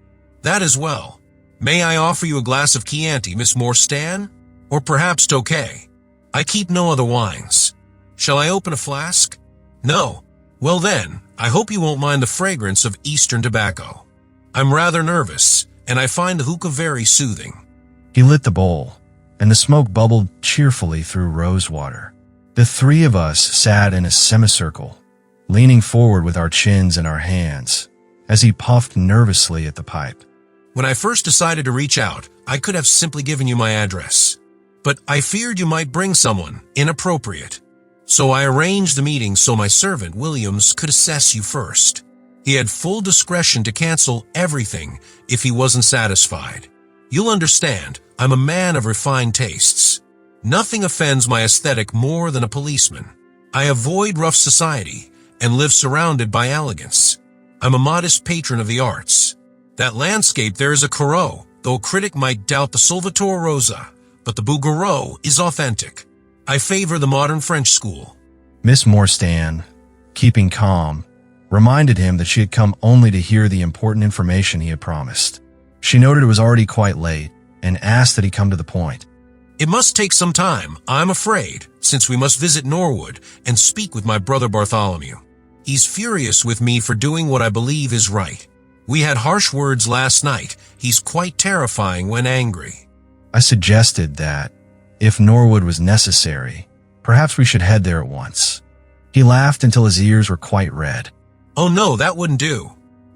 [SPEAKER 4] That as well. May I offer you a glass of Chianti, Miss Morstan? Or perhaps Tokay? I keep no other wines. Shall I open a flask? No. Well then, I hope you won't mind the fragrance of Eastern tobacco. I'm rather nervous, and I find the hookah very soothing.
[SPEAKER 1] He lit the bowl, and the smoke bubbled cheerfully through rosewater. The three of us sat in a semicircle, leaning forward with our chins in our hands, as he puffed nervously at the pipe.
[SPEAKER 4] When I first decided to reach out, I could have simply given you my address. But I feared you might bring someone inappropriate. So I arranged the meeting so my servant, Williams, could assess you first. He had full discretion to cancel everything if he wasn't satisfied. You'll understand, I'm a man of refined tastes. Nothing offends my aesthetic more than a policeman. I avoid rough society and live surrounded by elegance. I'm a modest patron of the arts. That landscape there is a Corot, though a critic might doubt the Solvatore Rosa, but the Bouguereau is authentic. I favor the modern French school.
[SPEAKER 1] Miss Morstan, keeping calm, reminded him that she had come only to hear the important information he had promised. She noted it was already quite late and asked that he come to the point.
[SPEAKER 4] It must take some time, I'm afraid, since we must visit Norwood and speak with my brother Bartholomew. He's furious with me for doing what I believe is right. We had harsh words last night. He's quite terrifying when angry.
[SPEAKER 1] I suggested that, if Norwood was necessary, perhaps we should head there at once. He laughed until his ears were quite red.
[SPEAKER 4] Oh no, that wouldn't do.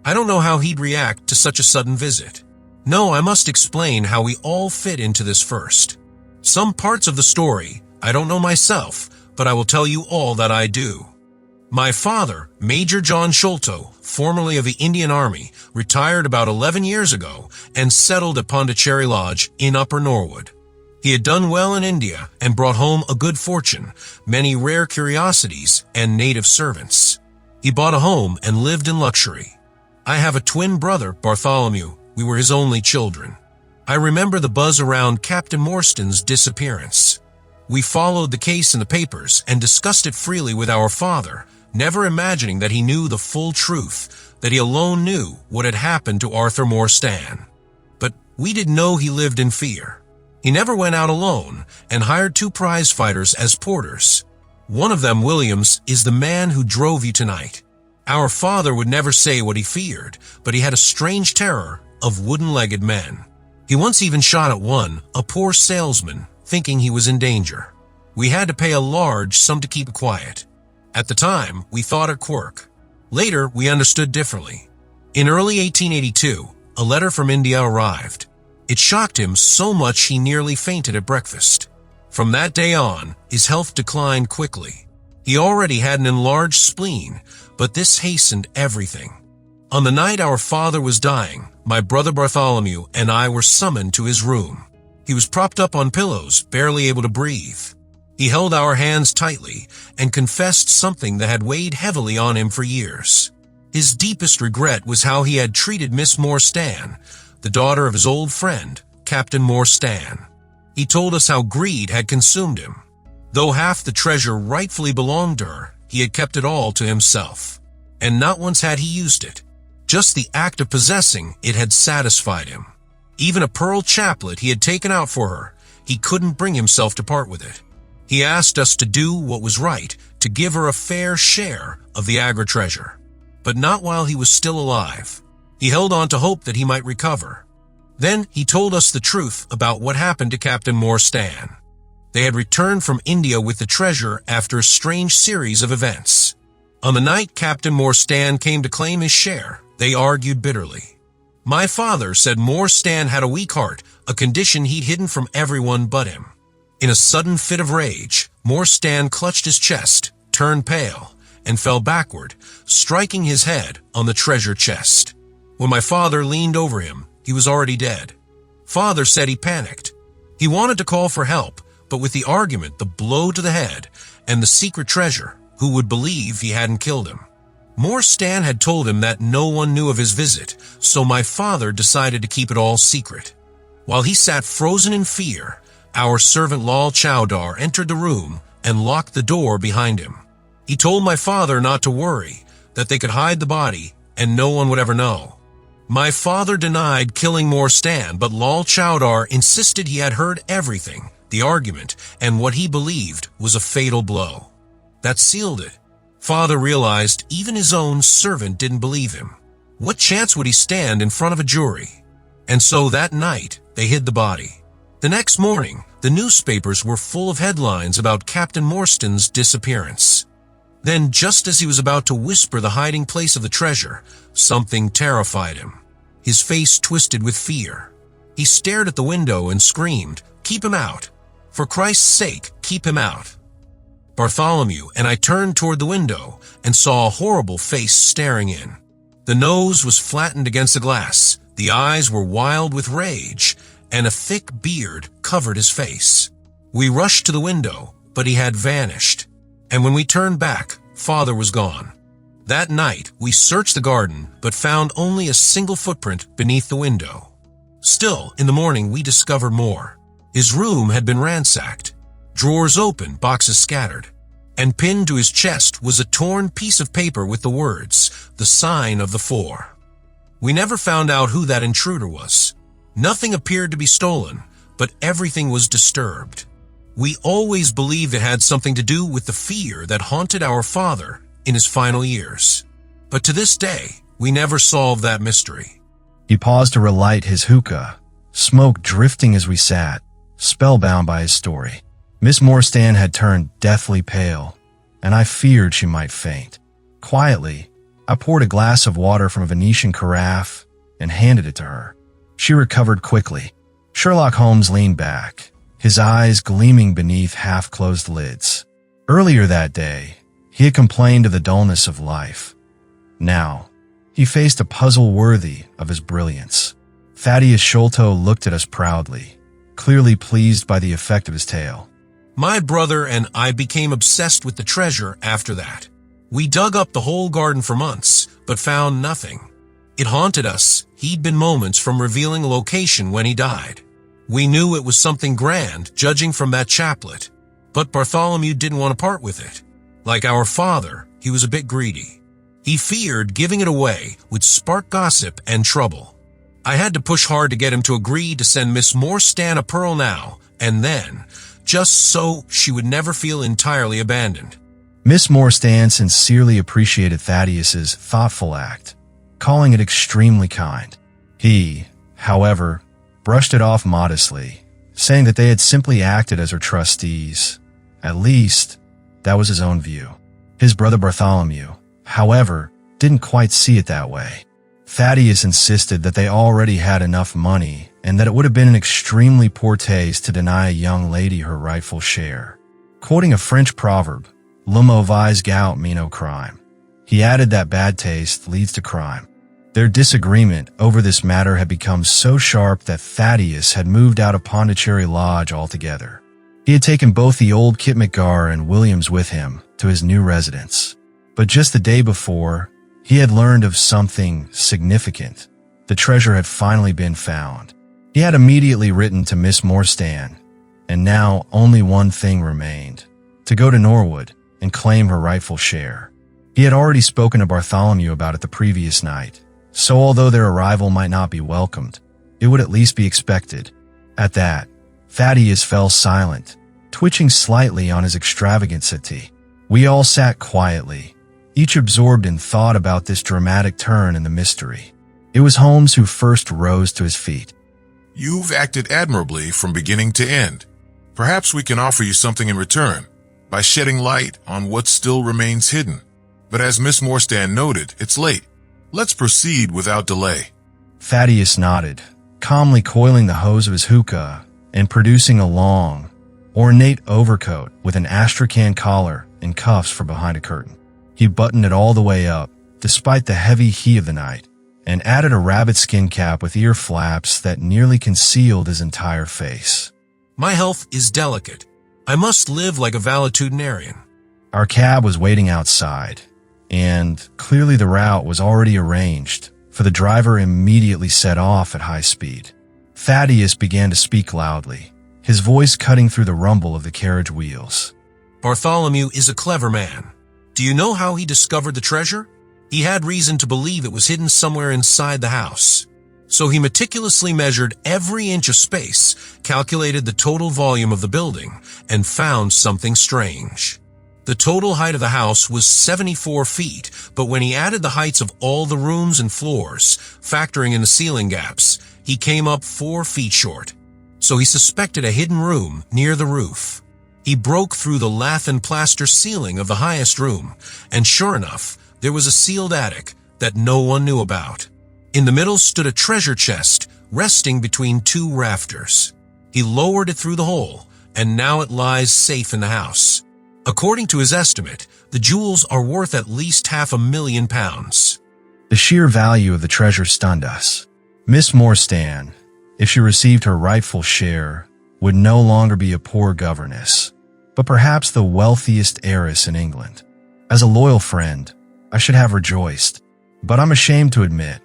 [SPEAKER 4] I don't know how he'd react to such a sudden visit. No, I must explain how we all fit into this first. Some parts of the story I don't know myself, but I will tell you all that I do. My father, Major John Sholto, formerly of the Indian Army, retired about 11 years ago and settled at Pondicherry Lodge in Upper Norwood. He had done well in India and brought home a good fortune, many rare curiosities, and native servants. He bought a home and lived in luxury. I have a twin brother, Bartholomew. We were his only children. I remember the buzz around Captain Morstan's disappearance. We followed the case in the papers and discussed it freely with our father, never imagining that he knew the full truth, that he alone knew what had happened to Arthur Morstan. But we didn't know he lived in fear. He never went out alone and hired 2 prize fighters as porters. One of them, Williams, is the man who drove you tonight. Our father would never say what he feared, but he had a strange terror of wooden-legged men. He once even shot at one, a poor salesman, thinking he was in danger. We had to pay a large sum to keep quiet. At the time, we thought it quirk. Later, we understood differently. In early 1882, a letter from India arrived. It shocked him so much he nearly fainted at breakfast. From that day on, his health declined quickly. He already had an enlarged spleen, but this hastened everything. On the night our father was dying, my brother Bartholomew and I were summoned to his room. He was propped up on pillows, barely able to breathe. He held our hands tightly and confessed something that had weighed heavily on him for years. His deepest regret was how he had treated Miss Morstan, the daughter of his old friend, Captain Morstan. He told us how greed had consumed him. Though half the treasure rightfully belonged to her, he had kept it all to himself. And not once had he used it. Just the act of possessing it had satisfied him. Even a pearl chaplet he had taken out for her, he couldn't bring himself to part with it. He asked us to do what was right, to give her a fair share of the Agra treasure. But not while he was still alive. He held on to hope that he might recover. Then he told us the truth about what happened to Captain Morstan. They had returned from India with the treasure after a strange series of events. On the night Captain Morstan came to claim his share, they argued bitterly. My father said Morstan had a weak heart, a condition he'd hidden from everyone but him. In a sudden fit of rage, Morstan clutched his chest, turned pale, and fell backward, striking his head on the treasure chest. When my father leaned over him, he was already dead. Father said he panicked. He wanted to call for help, but with the argument, the blow to the head, and the secret treasure, who would believe he hadn't killed him? Morstan had told him that no one knew of his visit, so my father decided to keep it all secret. While he sat frozen in fear, our servant Lal Chowdar entered the room and locked the door behind him. He told my father not to worry, that they could hide the body and no one would ever know. My father denied killing Morstan, but Lal Chowdar insisted he had heard everything, the argument, and what he believed was a fatal blow. That sealed it. Father realized even his own servant didn't believe him. What chance would he stand in front of a jury? And so that night, they hid the body. The next morning, the newspapers were full of headlines about Captain Morstan's disappearance. Then, just as he was about to whisper the hiding place of the treasure, something terrified him. His face twisted with fear. He stared at the window and screamed, "Keep him out! For Christ's sake, keep him out!" Bartholomew and I turned toward the window and saw a horrible face staring in. The nose was flattened against the glass, the eyes were wild with rage, and a thick beard covered his face. We rushed to the window, but he had vanished. And when we turned back, Father was gone. That night, we searched the garden, but found only a single footprint beneath the window. Still, in the morning, we discovered more. His room had been ransacked. Drawers open, boxes scattered. And pinned to his chest was a torn piece of paper with the words, "The Sign of the Four." We never found out who that intruder was. Nothing appeared to be stolen, but everything was disturbed. We always believed it had something to do with the fear that haunted our father in his final years. But to this day, we never solved that mystery.
[SPEAKER 1] He paused to relight his hookah, smoke drifting as we sat, spellbound by his story. Miss Morstan had turned deathly pale, and I feared she might faint. Quietly, I poured a glass of water from a Venetian carafe and handed it to her. She recovered quickly. Sherlock Holmes leaned back, his eyes gleaming beneath half-closed lids. Earlier that day, he had complained of the dullness of life. Now, he faced a puzzle worthy of his brilliance. Thaddeus Sholto looked at us proudly, clearly pleased by the effect of his tale.
[SPEAKER 4] My brother and I became obsessed with the treasure after that. We dug up the whole garden for months, but found nothing. It haunted us. He'd been moments from revealing a location when he died. We knew it was something grand, judging from that chaplet. But Bartholomew didn't want to part with it. Like our father, he was a bit greedy. He feared giving it away would spark gossip and trouble. I had to push hard to get him to agree to send Miss Morstan a pearl now and then, just so she would never feel entirely abandoned.
[SPEAKER 1] Miss Morstan sincerely appreciated Thaddeus's thoughtful act, calling it extremely kind. He, however, brushed it off modestly, saying that they had simply acted as her trustees. At least, that was his own view. His brother Bartholomew, however, didn't quite see it that way. Thaddeus insisted that they already had enough money and that it would have been an extremely poor taste to deny a young lady her rightful share. Quoting a French proverb, "Le mauvais goût mean no crime," he added that bad taste leads to crime. Their disagreement over this matter had become so sharp that Thaddeus had moved out of Pondicherry Lodge altogether. He had taken both the old Kit McGar and Williams with him to his new residence. But just the day before, he had learned of something significant. The treasure had finally been found. He had immediately written to Miss Morstan, and now only one thing remained: to go to Norwood and claim her rightful share. He had already spoken to Bartholomew about it the previous night, so although their arrival might not be welcomed, it would at least be expected. At that, Thaddeus fell silent, twitching slightly on his extravagant settee. We all sat quietly, each absorbed in thought about this dramatic turn in the mystery. It was Holmes who first rose to his feet.
[SPEAKER 2] You've acted admirably from beginning to end. Perhaps we can offer you something in return by shedding light on what still remains hidden. But as Miss Morstan noted, it's late. Let's proceed without delay.
[SPEAKER 1] Thaddeus nodded, calmly coiling the hose of his hookah and producing a long, ornate overcoat with an astrakhan collar and cuffs from behind a curtain. He buttoned it all the way up, despite the heavy heat of the night, and added a rabbit skin cap with ear flaps that nearly concealed his entire face.
[SPEAKER 4] My health is delicate. I must live like a valetudinarian.
[SPEAKER 1] Our cab was waiting outside, and clearly the route was already arranged, for the driver immediately set off at high speed. Thaddeus began to speak loudly, his voice cutting through the rumble of the carriage wheels.
[SPEAKER 4] Bartholomew is a clever man. Do you know how he discovered the treasure? He had reason to believe it was hidden somewhere inside the house. So he meticulously measured every inch of space, calculated the total volume of the building, and found something strange. The total height of the house was 74 feet, but when he added the heights of all the rooms and floors, factoring in the ceiling gaps, he came up 4 feet short. So he suspected a hidden room near the roof. He broke through the lath and plaster ceiling of the highest room, and sure enough, there was a sealed attic that no one knew about. In the middle stood a treasure chest resting between 2 rafters. He lowered it through the hole, and now it lies safe in the house. According to his estimate, the jewels are worth at least £500,000.
[SPEAKER 1] The sheer value of the treasure stunned us. Miss Morstan, if she received her rightful share, would no longer be a poor governess, but perhaps the wealthiest heiress in England. As a loyal friend, I should have rejoiced, but I'm ashamed to admit,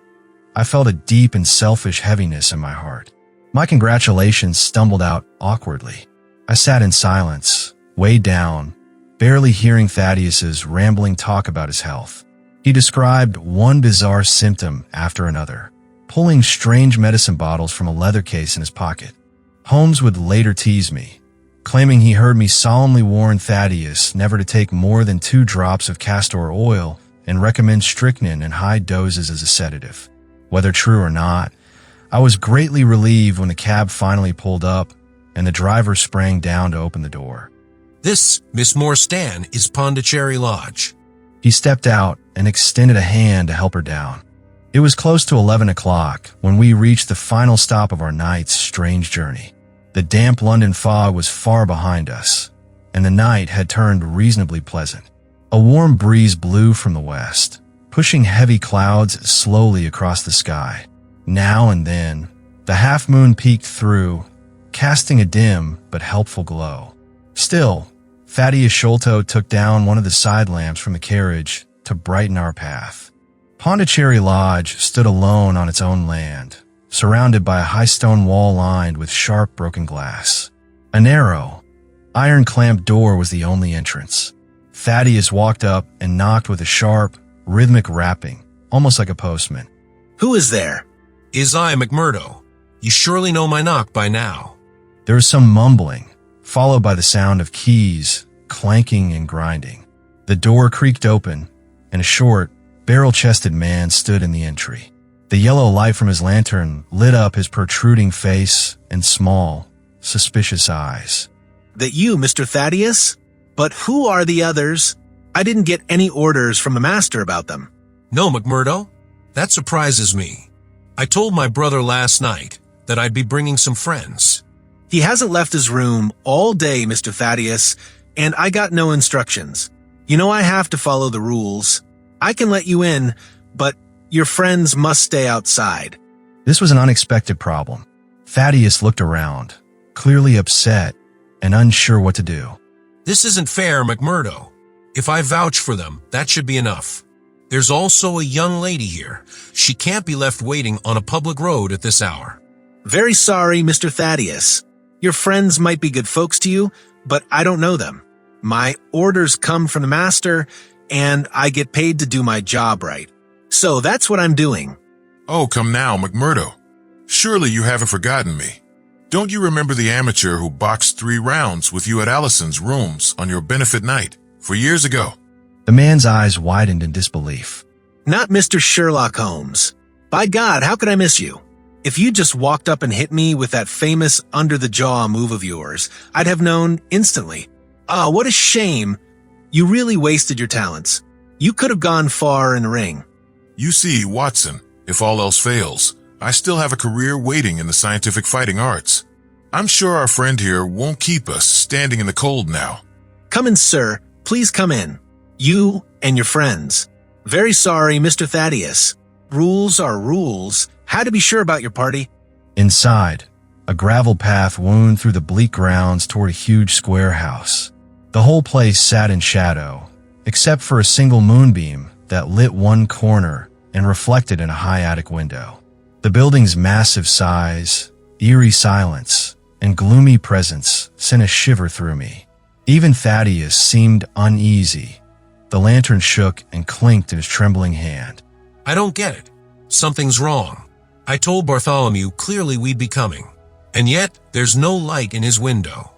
[SPEAKER 1] I felt a deep and selfish heaviness in my heart. My congratulations stumbled out awkwardly. I sat in silence, weighed down, barely hearing Thaddeus's rambling talk about his health. He described one bizarre symptom after another, pulling strange medicine bottles from a leather case in his pocket. Holmes would later tease me, claiming he heard me solemnly warn Thaddeus never to take more than 2 drops of castor oil and recommend strychnine in high doses as a sedative. Whether true or not, I was greatly relieved when the cab finally pulled up and the driver sprang down to open the door.
[SPEAKER 4] This, Miss Morstan, is Pondicherry Lodge.
[SPEAKER 1] He stepped out and extended a hand to help her down. It was close to 11 o'clock when we reached the final stop of our night's strange journey. The damp London fog was far behind us, and the night had turned reasonably pleasant. A warm breeze blew from the west, pushing heavy clouds slowly across the sky. Now and then, the half-moon peeked through, casting a dim but helpful glow. Still, Thaddeus Sholto took down one of the side lamps from the carriage to brighten our path. Pondicherry Lodge stood alone on its own land, surrounded by a high stone wall lined with sharp broken glass. A narrow, iron-clamped door was the only entrance. Thaddeus walked up and knocked with a sharp, rhythmic rapping, almost like a postman.
[SPEAKER 5] Who is there?
[SPEAKER 4] Is I, McMurdo. You surely know my knock by now.
[SPEAKER 1] There was some mumbling, followed by the sound of keys clanking and grinding. The door creaked open, and a short, barrel-chested man stood in the entry. The yellow light from his lantern lit up his protruding face and small, suspicious eyes.
[SPEAKER 5] That you, Mr. Thaddeus? But who are the others? I didn't get any orders from the master about them.
[SPEAKER 4] No, McMurdo. That surprises me. I told my brother last night that I'd be bringing some friends.
[SPEAKER 5] He hasn't left his room all day, Mr. Thaddeus, and I got no instructions. You know I have to follow the rules. I can let you in, but your friends must stay outside.
[SPEAKER 1] This was an unexpected problem. Thaddeus looked around, clearly upset, and unsure what to do.
[SPEAKER 4] This isn't fair, McMurdo. If I vouch for them, that should be enough. There's also a young lady here. She can't be left waiting on a public road at this hour.
[SPEAKER 5] Very sorry, Mr. Thaddeus. Your friends might be good folks to you, but I don't know them. My orders come from the master, and I get paid to do my job right. So that's what I'm doing.
[SPEAKER 2] Oh, come now, McMurdo. Surely you haven't forgotten me. Don't you remember the amateur who boxed 3 rounds with you at Allison's rooms on your benefit night 4 years ago?
[SPEAKER 1] The man's eyes widened in disbelief.
[SPEAKER 5] Not Mr. Sherlock Holmes. By God, how could I miss you? If you just walked up and hit me with that famous under-the-jaw move of yours, I'd have known instantly. Ah, what a shame. You really wasted your talents. You could have gone far in the ring.
[SPEAKER 2] You see, Watson, if all else fails, I still have a career waiting in the scientific fighting arts. I'm sure our friend here won't keep us standing in the cold now.
[SPEAKER 5] Come in, sir. Please come in. You and your friends. Very sorry, Mr. Thaddeus. Rules are rules. How to be sure about your party?
[SPEAKER 1] Inside, a gravel path wound through the bleak grounds toward a huge square house. The whole place sat in shadow, except for a single moonbeam that lit one corner and reflected in a high attic window. The building's massive size, eerie silence, and gloomy presence sent a shiver through me. Even Thaddeus seemed uneasy. The lantern shook and clinked in his trembling hand.
[SPEAKER 4] I don't get it. Something's wrong. I told Bartholomew clearly we'd be coming, and yet there's no light in his window.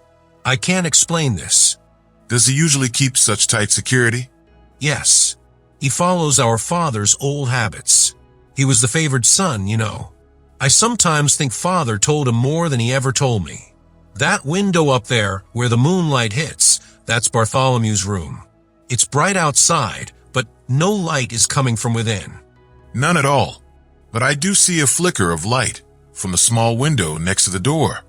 [SPEAKER 4] I can't explain this.
[SPEAKER 2] Does he usually keep such tight security?
[SPEAKER 4] Yes. He follows our father's old habits. He was the favored son, you know. I sometimes think father told him more than he ever told me. That window up there where the moonlight hits, that's Bartholomew's room. It's bright outside, but no light is coming from within.
[SPEAKER 2] None at all. But I do see a flicker of light from the small window next to the door.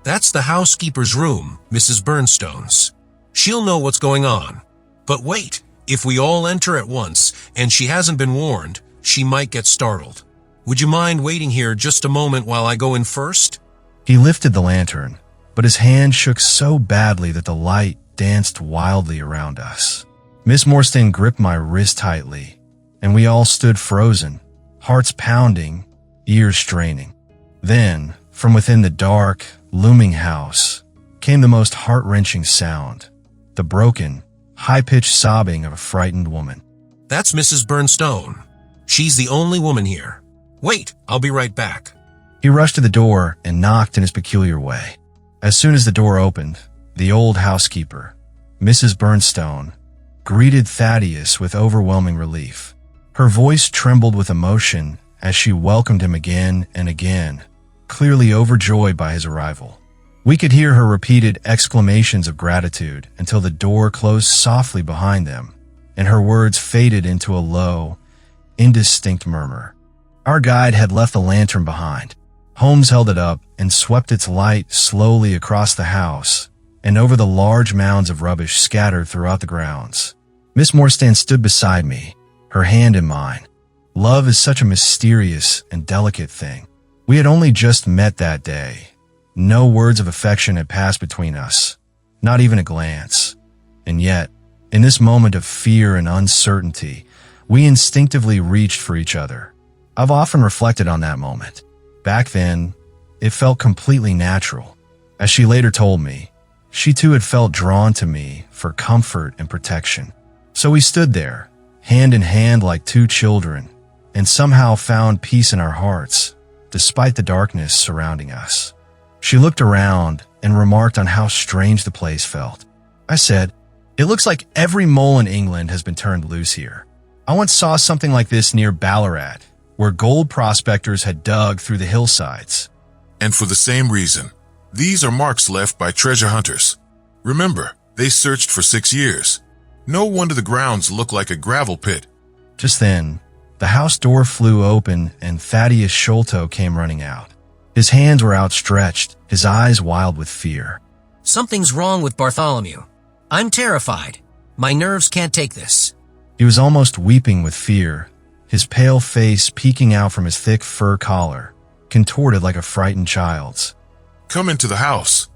[SPEAKER 4] That's the housekeeper's room, Mrs. Burnstone's. She'll know what's going on. But wait, if we all enter at once and she hasn't been warned, she might get startled. Would you mind waiting here just a moment while I go in first?
[SPEAKER 1] He lifted the lantern, but his hand shook so badly that the light danced wildly around us. Miss Morstan gripped my wrist tightly, and we all stood frozen, hearts pounding, ears straining. Then, from within the dark, looming house, came the most heart-wrenching sound, the broken, high-pitched sobbing of a frightened woman.
[SPEAKER 4] That's Mrs. Burnstone. She's the only woman here. Wait, I'll be right back.
[SPEAKER 1] He rushed to the door and knocked in his peculiar way. As soon as the door opened, the old housekeeper, Mrs. Burnstone, greeted Thaddeus with overwhelming relief. Her voice trembled with emotion as she welcomed him again and again, clearly overjoyed by his arrival. We could hear her repeated exclamations of gratitude until the door closed softly behind them, and her words faded into a low, indistinct murmur. Our guide had left the lantern behind. Holmes held it up and swept its light slowly across the house and over the large mounds of rubbish scattered throughout the grounds. Miss Morstan stood beside me, her hand in mine. Love is such a mysterious and delicate thing. We had only just met that day. No words of affection had passed between us, not even a glance. And yet, in this moment of fear and uncertainty, we instinctively reached for each other. I've often reflected on that moment. Back then, it felt completely natural. As she later told me, she too had felt drawn to me for comfort and protection. So we stood there, hand in hand like two children, and somehow found peace in our hearts, despite the darkness surrounding us. She looked around and remarked on how strange the place felt. I said, "It looks like every mole in England has been turned loose here. I once saw something like this near Ballarat, where gold prospectors had dug through the hillsides."
[SPEAKER 2] And for the same reason, these are marks left by treasure hunters. Remember, they searched for 6 years. No wonder the grounds look like a gravel pit.
[SPEAKER 1] Just then, the house door flew open and Thaddeus Sholto came running out. His hands were outstretched, his eyes wild with fear.
[SPEAKER 6] Something's wrong with Bartholomew. I'm terrified. My nerves can't take this.
[SPEAKER 1] He was almost weeping with fear, his pale face peeking out from his thick fur collar, contorted like a frightened child's.
[SPEAKER 2] Come into the house.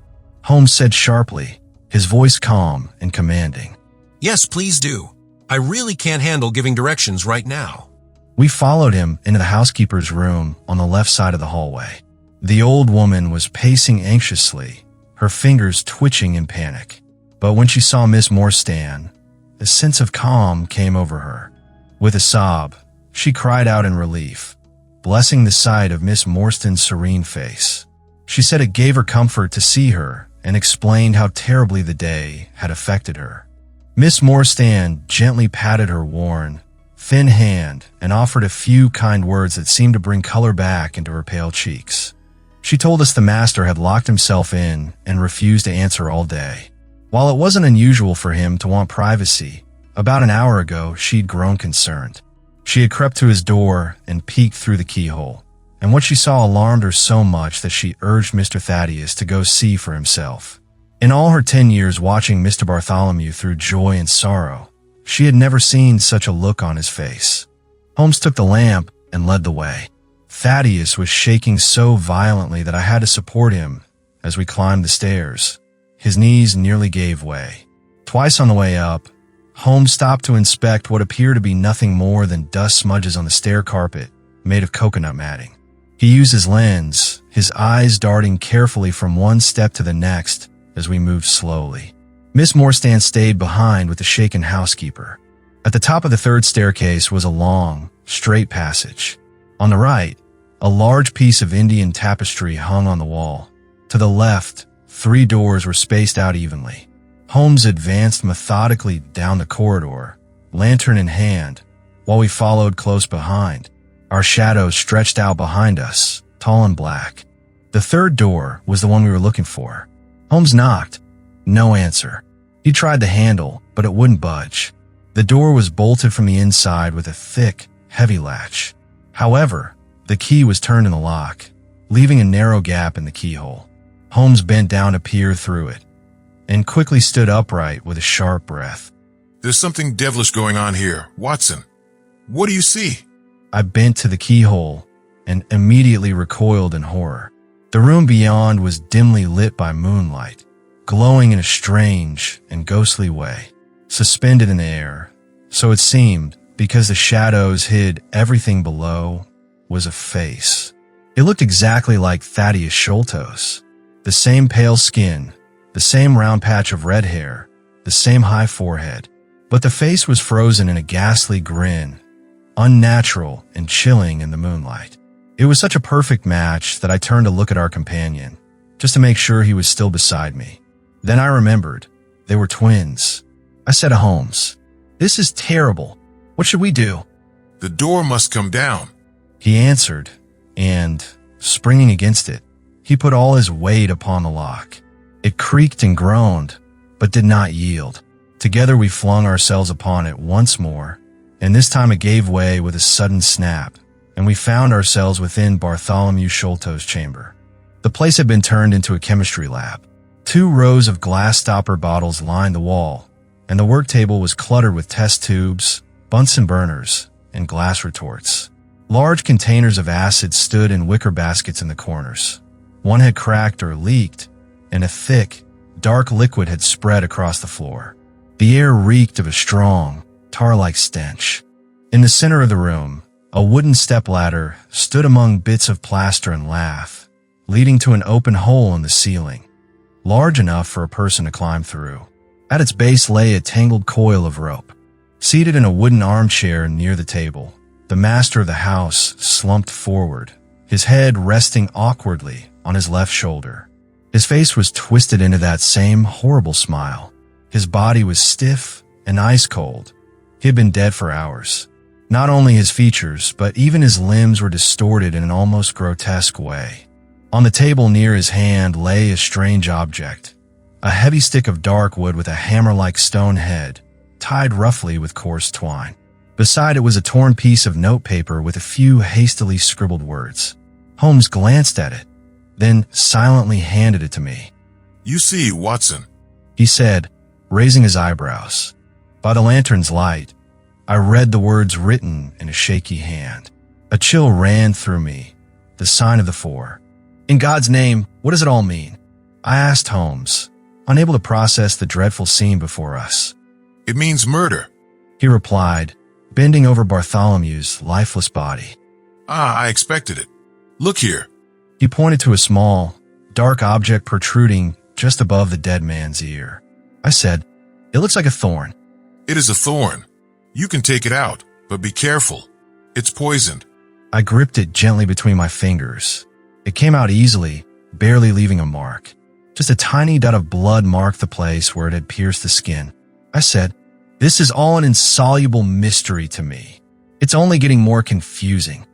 [SPEAKER 1] Holmes said sharply, his voice calm and commanding.
[SPEAKER 4] Yes, please do. I really can't handle giving directions right now.
[SPEAKER 1] We followed him into the housekeeper's room on the left side of the hallway. The old woman was pacing anxiously, her fingers twitching in panic. But when she saw Miss Morstan, a sense of calm came over her. With a sob, she cried out in relief, blessing the sight of Miss Morstan's serene face. She said it gave her comfort to see her and explained how terribly the day had affected her. Miss Morstan gently patted her worn, thin hand and offered a few kind words that seemed to bring color back into her pale cheeks. She told us the master had locked himself in and refused to answer all day. While it wasn't unusual for him to want privacy, about an hour ago she'd grown concerned. She had crept to his door and peeked through the keyhole, and what she saw alarmed her so much that she urged Mr. Thaddeus to go see for himself. In all her 10 years watching Mr. Bartholomew through joy and sorrow, she had never seen such a look on his face. Holmes took the lamp and led the way. Thaddeus was shaking so violently that I had to support him as we climbed the stairs. His knees nearly gave way. Twice on the way up, Holmes stopped to inspect what appeared to be nothing more than dust smudges on the stair carpet made of coconut matting. He used his lens, his eyes darting carefully from one step to the next as we moved slowly. Miss Morstan stayed behind with the shaken housekeeper. At the top of the third staircase was a long, straight passage. On the right, a large piece of Indian tapestry hung on the wall. To the left, 3 doors were spaced out evenly. Holmes advanced methodically down the corridor, lantern in hand, while we followed close behind. Our shadows stretched out behind us, tall and black. The third door was the one we were looking for. Holmes knocked. No answer. He tried the handle, but it wouldn't budge. The door was bolted from the inside with a thick, heavy latch. However, the key was turned in the lock, leaving a narrow gap in the keyhole. Holmes bent down to peer through it, and quickly stood upright with a sharp breath.
[SPEAKER 2] There's something devilish going on here, Watson. What do you see?
[SPEAKER 1] I bent to the keyhole and immediately recoiled in horror. The room beyond was dimly lit by moonlight, glowing in a strange and ghostly way, suspended in the air. So it seemed, because the shadows hid everything below, was a face. It looked exactly like Thaddeus Sholto's. The same pale skin, the same round patch of red hair, the same high forehead. But the face was frozen in a ghastly grin, unnatural and chilling in the moonlight. It was such a perfect match that I turned to look at our companion, just to make sure he was still beside me. Then I remembered. They were twins. I said to Holmes, "This is terrible. What should we do?"
[SPEAKER 2] The door must come down.
[SPEAKER 1] He answered, and, springing against it, he put all his weight upon the lock. It creaked and groaned, but did not yield. Together we flung ourselves upon it once more, and this time it gave way with a sudden snap, and we found ourselves within Bartholomew Sholto's chamber. The place had been turned into a chemistry lab. 2 rows of glass stopper bottles lined the wall, and the work table was cluttered with test tubes, Bunsen burners, and glass retorts. Large containers of acid stood in wicker baskets in the corners. One had cracked or leaked, and a thick, dark liquid had spread across the floor. The air reeked of a strong, tar-like stench. In the center of the room, a wooden stepladder stood among bits of plaster and lath, leading to an open hole in the ceiling, large enough for a person to climb through. At its base lay a tangled coil of rope. Seated in a wooden armchair near the table, the master of the house slumped forward, his head resting awkwardly on his left shoulder. His face was twisted into that same horrible smile. His body was stiff and ice cold. He had been dead for hours. Not only his features, but even his limbs were distorted in an almost grotesque way. On the table near his hand lay a strange object, a heavy stick of dark wood with a hammer-like stone head, tied roughly with coarse twine. Beside it was a torn piece of notepaper with a few hastily scribbled words. Holmes glanced at it, then silently handed it to me.
[SPEAKER 2] You see, Watson,
[SPEAKER 1] he said, raising his eyebrows. By the lantern's light, I read the words written in a shaky hand. A chill ran through me, the sign of the 4. In God's name, what does it all mean? I asked Holmes, unable to process the dreadful scene before us.
[SPEAKER 2] It means murder.
[SPEAKER 1] He replied, bending over Bartholomew's lifeless body.
[SPEAKER 2] I expected it. Look here.
[SPEAKER 1] He pointed to a small, dark object protruding just above the dead man's ear. I said, "It looks like a thorn."
[SPEAKER 2] It is a thorn. You can take it out, but be careful. It's poisoned.
[SPEAKER 1] I gripped it gently between my fingers. It came out easily, barely leaving a mark. Just a tiny dot of blood marked the place where it had pierced the skin. I said, "This is all an insoluble mystery to me. It's only getting more confusing."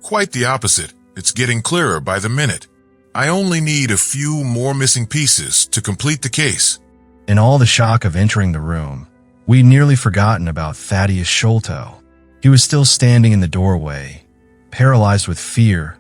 [SPEAKER 2] Quite the opposite. It's getting clearer by the minute. I only need a few more missing pieces to complete the case.
[SPEAKER 1] In all the shock of entering the room, we'd nearly forgotten about Thaddeus Sholto. He was still standing in the doorway, paralyzed with fear,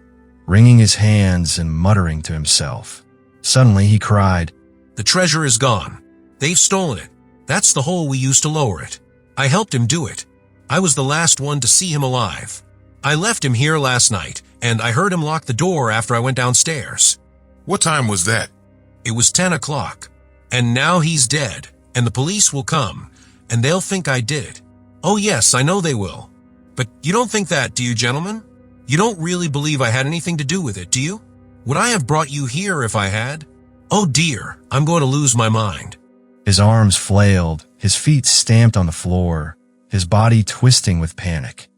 [SPEAKER 1] wringing his hands and muttering to himself. Suddenly he cried,
[SPEAKER 4] The treasure is gone. They've stolen it. That's the hole we used to lower it. I helped him do it. I was the last one to see him alive. I left him here last night, and I heard him lock the door after I went downstairs.
[SPEAKER 2] What time was that?
[SPEAKER 4] It was 10 o'clock. And now he's dead, and the police will come, and they'll think I did it. Oh yes, I know they will. But you don't think that, do you, gentlemen? You don't really believe I had anything to do with it, do you? Would I have brought you here if I had? Oh dear, I'm going to lose my mind.
[SPEAKER 1] His arms flailed, his feet stamped on the floor, his body twisting with panic.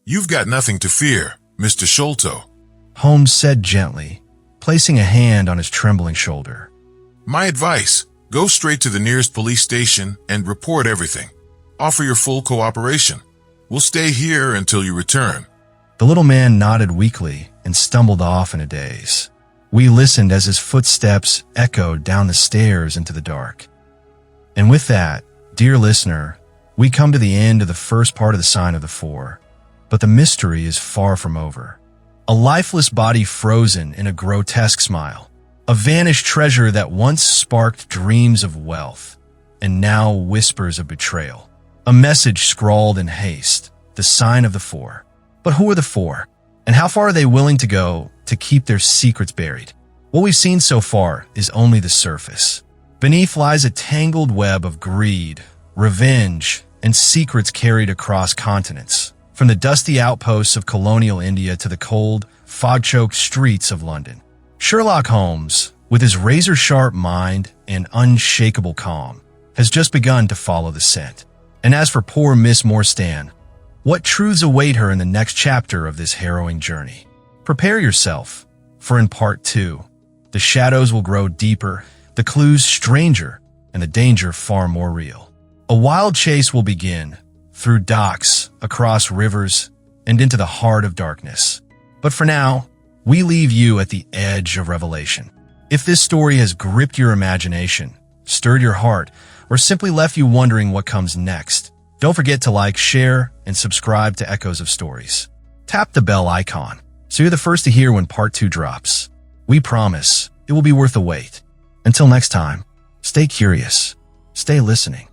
[SPEAKER 2] You've got nothing to fear, Mr. Sholto.
[SPEAKER 1] Holmes said gently, placing a hand on his trembling shoulder.
[SPEAKER 2] My advice, go straight to the nearest police station and report everything. Offer your full cooperation. We'll stay here until you return.
[SPEAKER 1] The little man nodded weakly and stumbled off in a daze. We listened as his footsteps echoed down the stairs into the dark. And with that, dear listener, we come to the end of the first part of the Sign of the Four. But the mystery is far from over. A lifeless body frozen in a grotesque smile. A vanished treasure that once sparked dreams of wealth, and now whispers of betrayal. A message scrawled in haste, the Sign of the Four. But who are the four? And how far are they willing to go to keep their secrets buried? What we've seen so far is only the surface. Beneath lies a tangled web of greed, revenge, and secrets carried across continents. From the dusty outposts of colonial India to the cold, fog-choked streets of London. Sherlock Holmes, with his razor-sharp mind and unshakable calm, has just begun to follow the scent. And as for poor Miss Morstan, what truths await her in the next chapter of this harrowing journey? Prepare yourself, for in part 2, the shadows will grow deeper, the clues stranger, and the danger far more real. A wild chase will begin, through docks, across rivers, and into the heart of darkness. But for now, we leave you at the edge of revelation. If this story has gripped your imagination, stirred your heart, or simply left you wondering what comes next, don't forget to like, share, and subscribe to Echoes of Stories. Tap the bell icon so you're the first to hear when part 2 drops. We promise it will be worth the wait. Until next time, stay curious, stay listening,